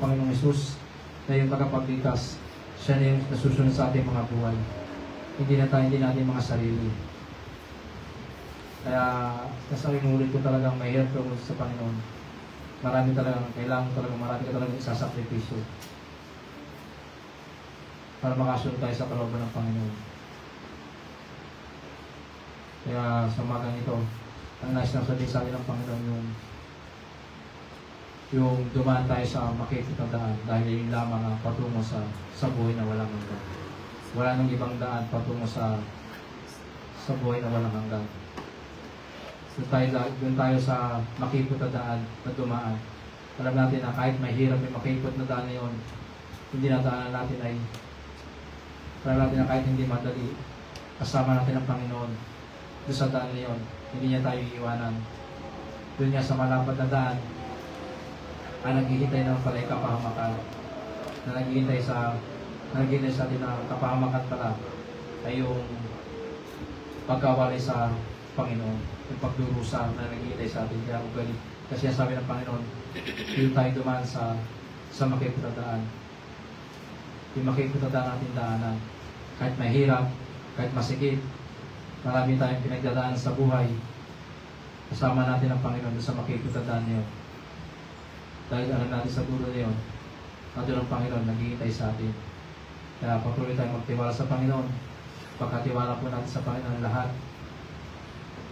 G: Panginoong Hesus na yung tagapagligtas. Siya na yung nasusunod sa ating mga buhay. Hindi natin mga sarili. Kaya sa inulit ko talagang mahirap ko sa Panginoon. Marami ka talagang isasakripisyo para makasunod tayo sa kalooban ng Panginoon. Kaya sa umagang ito, ang nais na sabihin sa atin ng Panginoon yung dumaan tayo sa makikita daan dahil yun lamang ang patungo sa buhay na walang hanggan. Wala nang ibang daan patungo sa buhay na walang hanggan. Doon tayo sa makikot na daan na dumaan. Alam natin na kahit mahirap may makikot na daan na yun, hindi na daanan natin ay alam natin na kahit hindi madali, kasama natin ang Panginoon doon sa daan na yun. Hindi niya tayo iiwanan. Doon niya sa malapad na daan ang naghihintay ng pala'y kapahamakan. Na naghihintay sa atin na kapahamakan pala ay yung pagkawalay sa Panginoon. Yung pagdurusa na naghihintay sa atin. Kaya ugalit. Kasi sabi ng Panginoon, yung tayo dumaan sa makikot na daan. Yung makikot na daan natin daanan. Kahit mahirap, kahit masikip, marami tayong pinagdadaan sa buhay. Kasama natin ang Panginoon sa makikot na daan niyo. Dahil alam natin sa dulo na yun, ang Panginoon naghihintay sa atin. Kaya patuloy tayong magtiwala sa Panginoon. Pagkatiwala po natin sa Panginoon lahat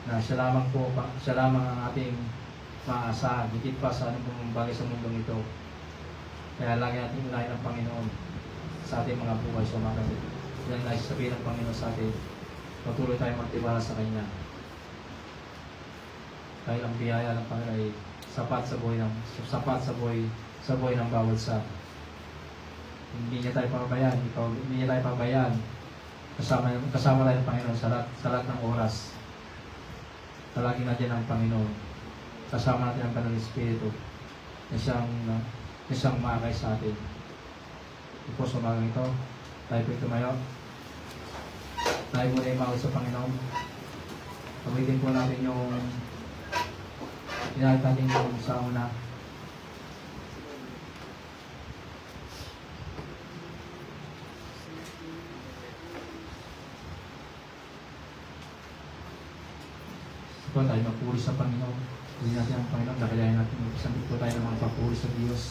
G: na siya lamang ang ating maasahan, higit pa sa anong bagay sa mundong ito. Kaya lagi natin unahin ang Panginoon sa ating mga buhay sa mga gamit. Yan ang sabihin ng Panginoon sa atin. Patuloy tayong magtiwala sa Kanya. Dahil ang biyaya ng Panginoon ay sapat sa buhay ng bawat isa. Hindi niya tayo pabayaan. Hindi niya tayo pabayaan. Kasama tayo ng Panginoon sa lahat ng oras. Talagin natin ang Panginoon. Kasama natin ang Banal Espiritu na siyang makakay sa atin. Ito sa umagang ito, tayo po'y tumayo. Tayo muna ay mawag sa Panginoon. Pagwitin po natin yung inahit natin yung sa una. Ito tayo magpuri sa Panginoon. Hindi natin ang Panginoon, nakalayan natin. Magpasambit po tayo ng mga papuri sa Diyos.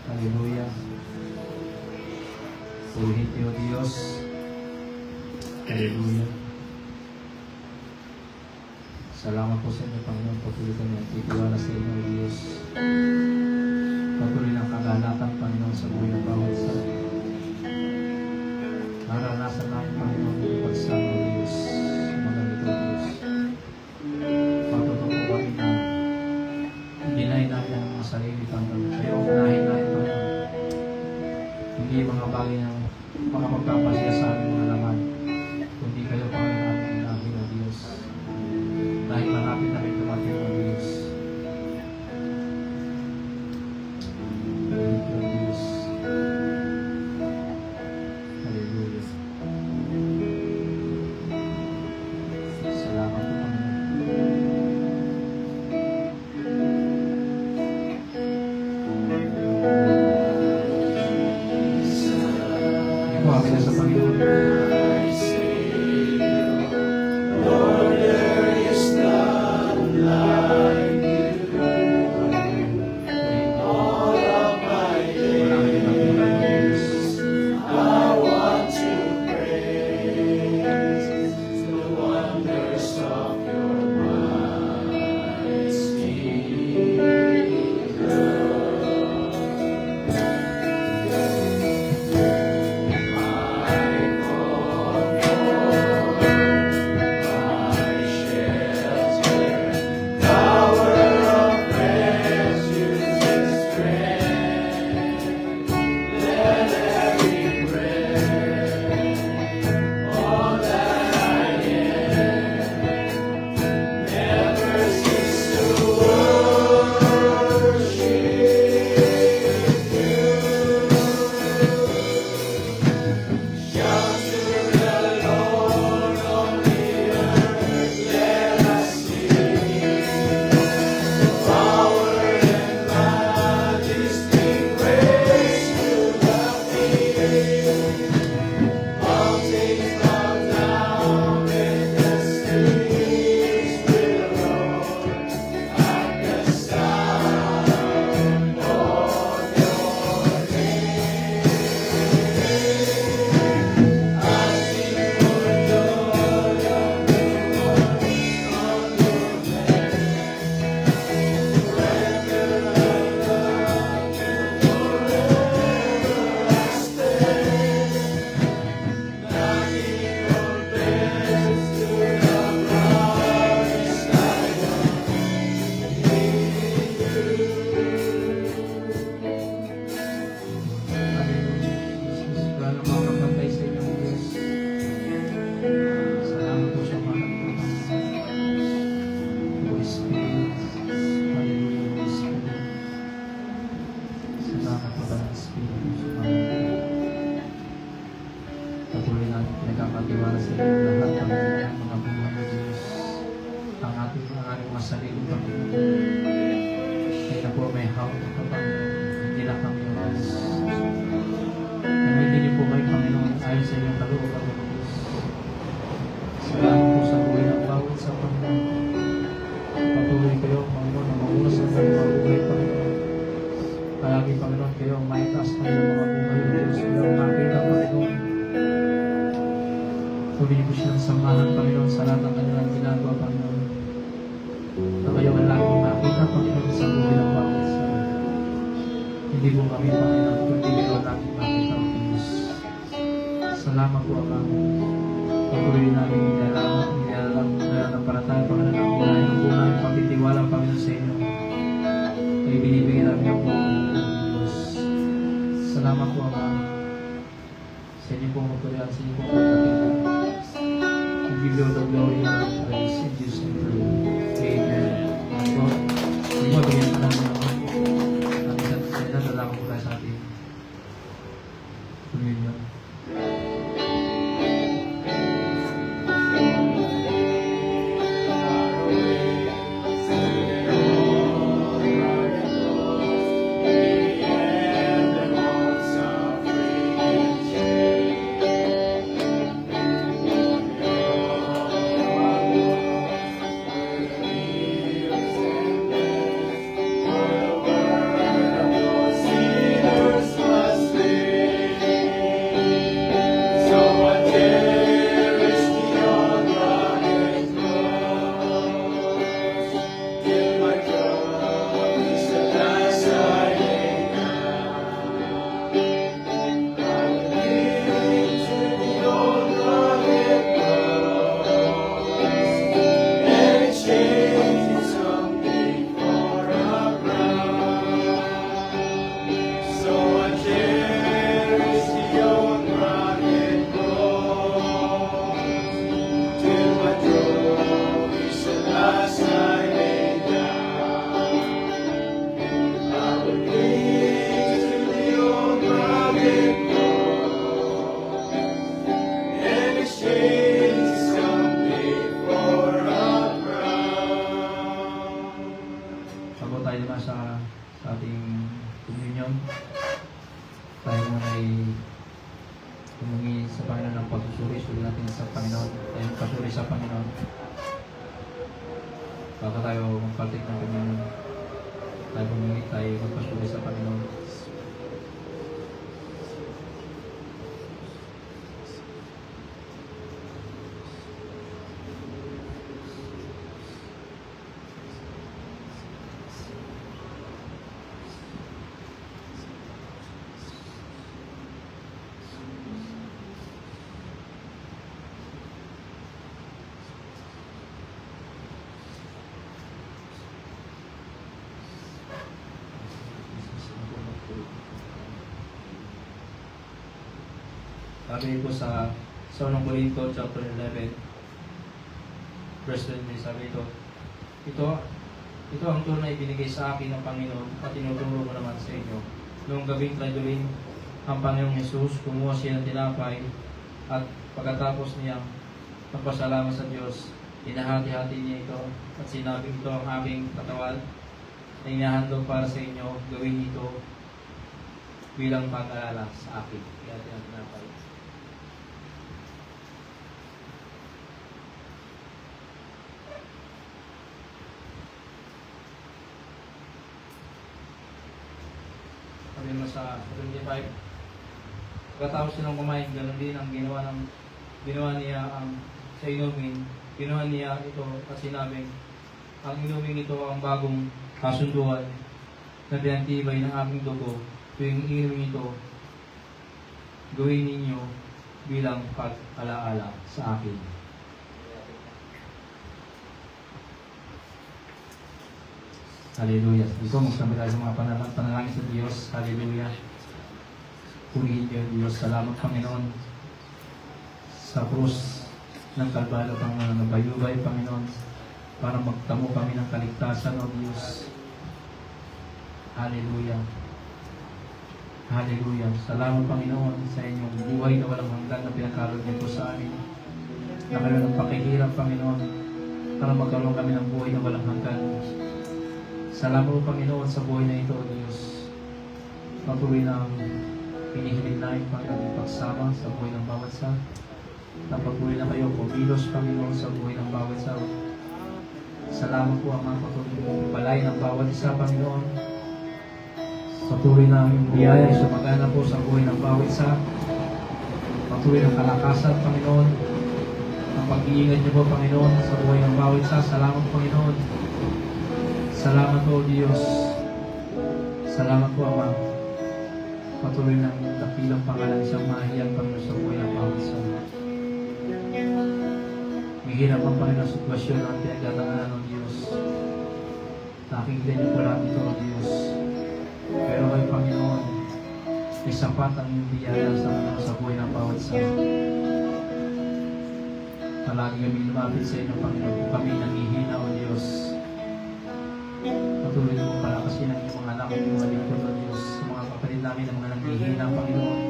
G: Hallelujah. Purihin niyo, Diyos. Hallelujah. Salamat po sa inyo, Panginoon. Patuloy kami ang titiwala sa inyo, Diyos. Patuloy ng kaganapan, Panginoon, sa buhay ng bawat isa. Naranasan namin, Panginoon, yung pagsama, Diyos. Magamit o Diyos. Patuloy po kami na dinahin namin ang mga sarili, Panginoon. Kayo, unahin namin, Panginoon. Hindi mga bagay ng makapagpapasya sa aming mga laman. Kundi kayo, Panginoon, ang namin, O Diyos. Dahil malapit na rin dumating, O Diyos. Thank you, O Diyos. Hallelujah. Salamat po, Panginoon. Ito, amin na sa Panginoon. Pinagkakatiwala sa iyo lahat ng mga buhay ng Diyos. Ang ating mga sarili, Panginoon. Kaya na po may hawak ng Panginoon. Hindi lang kami yung Diyos. Namitin niyo po kayo, Panginoon, ayon sa inyong kalooban ng Diyos. Salamat po sa buhay ng bawat sa Panginoon. Patuloy kayo, Panginoon, na mauna sa mga buhay, Panginoon. Palagi, Panginoon, kayo ang maitaas na yung mga buhay ng Diyos. Kayo ang makita, Panginoon. Tuloy po siyang samahan, Panginoon, sa lahat ng kanilang ginagawa, Panginoon. Na kayo ang laging makita, Panginoon, sa buhay ng bawat isa. Hindi po kami, Panginoon, kundi kayo ang laging makita, O Diyos. Salamat po, Ama. Patuloy namin inalampalataya, Panginoon, ang buhay ng buhay, pagtitiwala, Panginoon, sa inyo. Kayo binibigyan namin ang buhay ng Diyos. Salamat sa inyo po pagdating. We give you the glory and praise in Jesus' name. Amen. Hindi mo bigyan ka naman ako. At nadala ko tayo sa ating communion. Baka tayo magpatik ng Panginoon. Tayo pumungi, tayo magpasuri sa Panginoon. Sabi po sa unang Korinto chapter 11 verse 20, sabi ito ang tunay binigay sa akin ng Panginoon at tinuturo ko naman sa inyo. Noong gabing traduling ang Panginoong Jesus, kumuha siya ng tinapay at pagkatapos niya magpasalamat sa Diyos, inahati-hati niya ito at sinabi, ito ang aking katawan na inahandog para sa inyo, gawin ito bilang pag-alala sa akin. Kaya tinapay. Sabi mo sa 25, pagkatapos silang kumain, ganoon din ang ginawa niya sa inumin. Ginawa niya ito at sinabing, ang inumin ito ang bagong kasunduan na pinagtibay ng aking dugo. Tuwing inumin ito, gawin ninyo bilang pag-alaala sa akin. Hallelujah. Ito, magsambi tayo sa mga panalangin sa Diyos. Hallelujah. Purihin niyo, Diyos. Salamat, Panginoon, sa krus ng Kalbalo, Panginoon, na bayubay, Panginoon, para magtamo kami ng kaligtasan, O Diyos. Hallelujah. Hallelujah. Salamat, Panginoon, sa inyong buhay na walang hanggan na pinakalog niyo po sa amin. Na kayo ng pakihirap, Panginoon, para magkaroon kami ng buhay na walang hanggan. Salamat po, Panginoon, sa buhay na ito, O Diyos. Patuloy na hinihiling namin, Panginoon, pagsama sa buhay ng bawat isa. Napatuloy na kayo, kumilos, Panginoon, sa buhay ng bawat isa. Salamat po, Ama, patuloy pong balay ng bawat isa, Panginoon. Patuloy na yung biyaya, sumagana po sa buhay ng bawat isa. Patuloy ng kalakasan, Panginoon. Ang pag-iingat niyo po, Panginoon, sa buhay ng bawat isa. Salamat, Panginoon. Salamat po, Diyos. Salamat po, Ama. Patuloy ng dakilang pangalan siyang mahiyang Panginoon sa buhay ng bawat isa. Mahirap ang Panginoon sa sitwasyon ng pinagdadaanan ng Diyos. Nakikita niyo po lahat ito, Diyos. Pero kayo, Panginoon, may sapat ang iyong biyaya sa buhay ng bawat isa.
B: Palagi kami lumapit sa inyo, Panginoon. Kung kami nanghihina, O Diyos, patuloy mo palakasin ang iyong mga anak, ang iyong lingkod, O Diyos. Sa mga kapatid namin na mga nanghihina, Panginoon,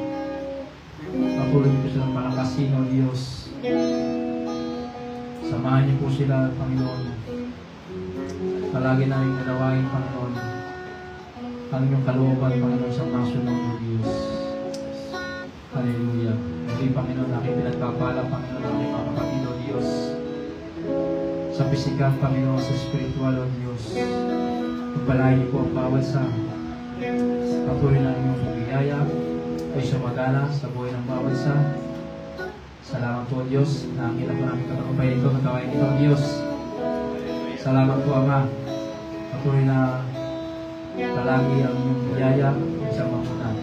B: patuloy mo silang palakasin, O Diyos. Samahan niyo po sila, Panginoon. Palagi namin ganawain, Panginoon, ang inyong kalooban, Panginoon, sa masunod, O Diyos. Hallelujah. Muli, Panginoon, aking pinagpapala, Panginoon, ang aking mga kapatid, O Diyos. Sa pisikal, Panginoon, sa spiritual, O Diyos. Pagpalain niyo po ang bawat sa patuloy na inyong biyaya ay sumagana sa buhay ng bawat sa. Salamat po, Diyos, na nakita po namin katagumpay ito, nagawain ito, Diyos. Salamat po, Ama. Patuloy na palagi ang inyong biyaya, isang mamunan.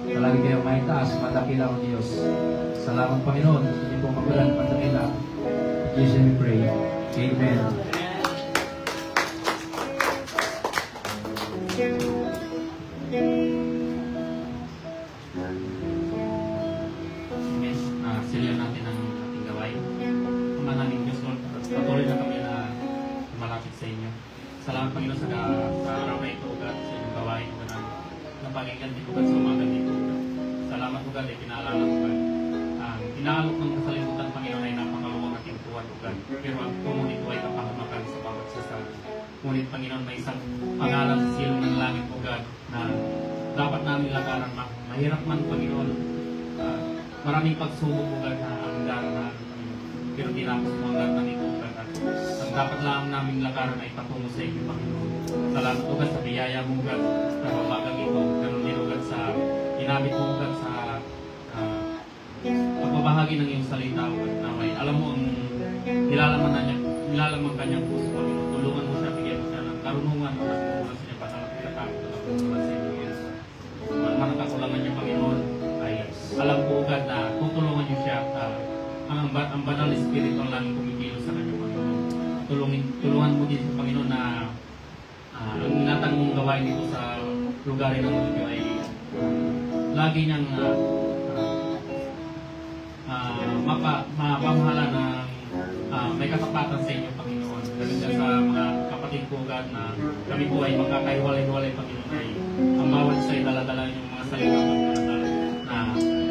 B: Palagi kayong may taas, matakila, O Diyos. Salamat, Panginoon. Hindi po magulan, matakila. In Jesus we pray. Amen. Amen. Silihan natin ang ating gawain. Ama namin Diyos, Lord, patuloy na kami na malapit sa inyo. Salamat, Panginoon, sa araw na ito, God, sa inyong gawain, God, na pakinggan dito, God, sa umaga dito, God. Salamat, God, ay pinaalala mo, God. Inaalok ng kasalimutan, Panginoon, ay napakaluwang at tintuan, God. Pero ang ngunit ay kapahamakan sa bawat sasal. Ngunit, Panginoon, may isang pangalan sa silong ng langit, O God, na dapat namin lakaran. Mahirap man, Panginoon, maraming pagsubok, O God, na ang daranan, pero tinapos mo ang lahat ng ito, God. Ang dapat lang namin lakaran ay patungo sa inyo, Panginoon. Salamat, O God, sa biyaya mo, God, na mabagang ito. Ganun din, O God, sa ginamit mo, O God, sa pagbabahagi ng iyong salita, O God, na may alam mo ang nilalaman kanyang puso, Panginoon. Tulungan mo siya, bigyan mo siya ng karunungan, O God, kung sa niya patatakot at kung sa inyo, Diyos. Man ang kakulangan niya, Panginoon, ay alam ko, O God, na tutulungan niyo siya ang banal espiritu ang langing kumikilos sa kanya, Panginoon. Tulungan mo din sa Panginoon na ang inatang mong gawain dito sa lugar ng mundo ay lagi niyang mapamahala na may katapatan sa inyo, Panginoon. Ganun sa mga kapatid ko, God, na kami po ay magkakahiwalay-hiwalay, Panginoon, ay ang bawat sa dala-dala yung mga salita, Panginoon, na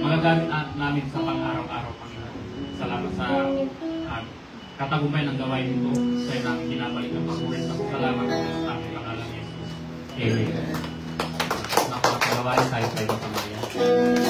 B: magagamit namin sa pang-araw-araw, Panginoon. Salamat sa katagumpay ng gawain nito. Sa'yo namin binabalik ang pag-ulit at salamat po sa aming pangalan, Jesus. Amen. Nakapagawain tayo kayo, Panginoon.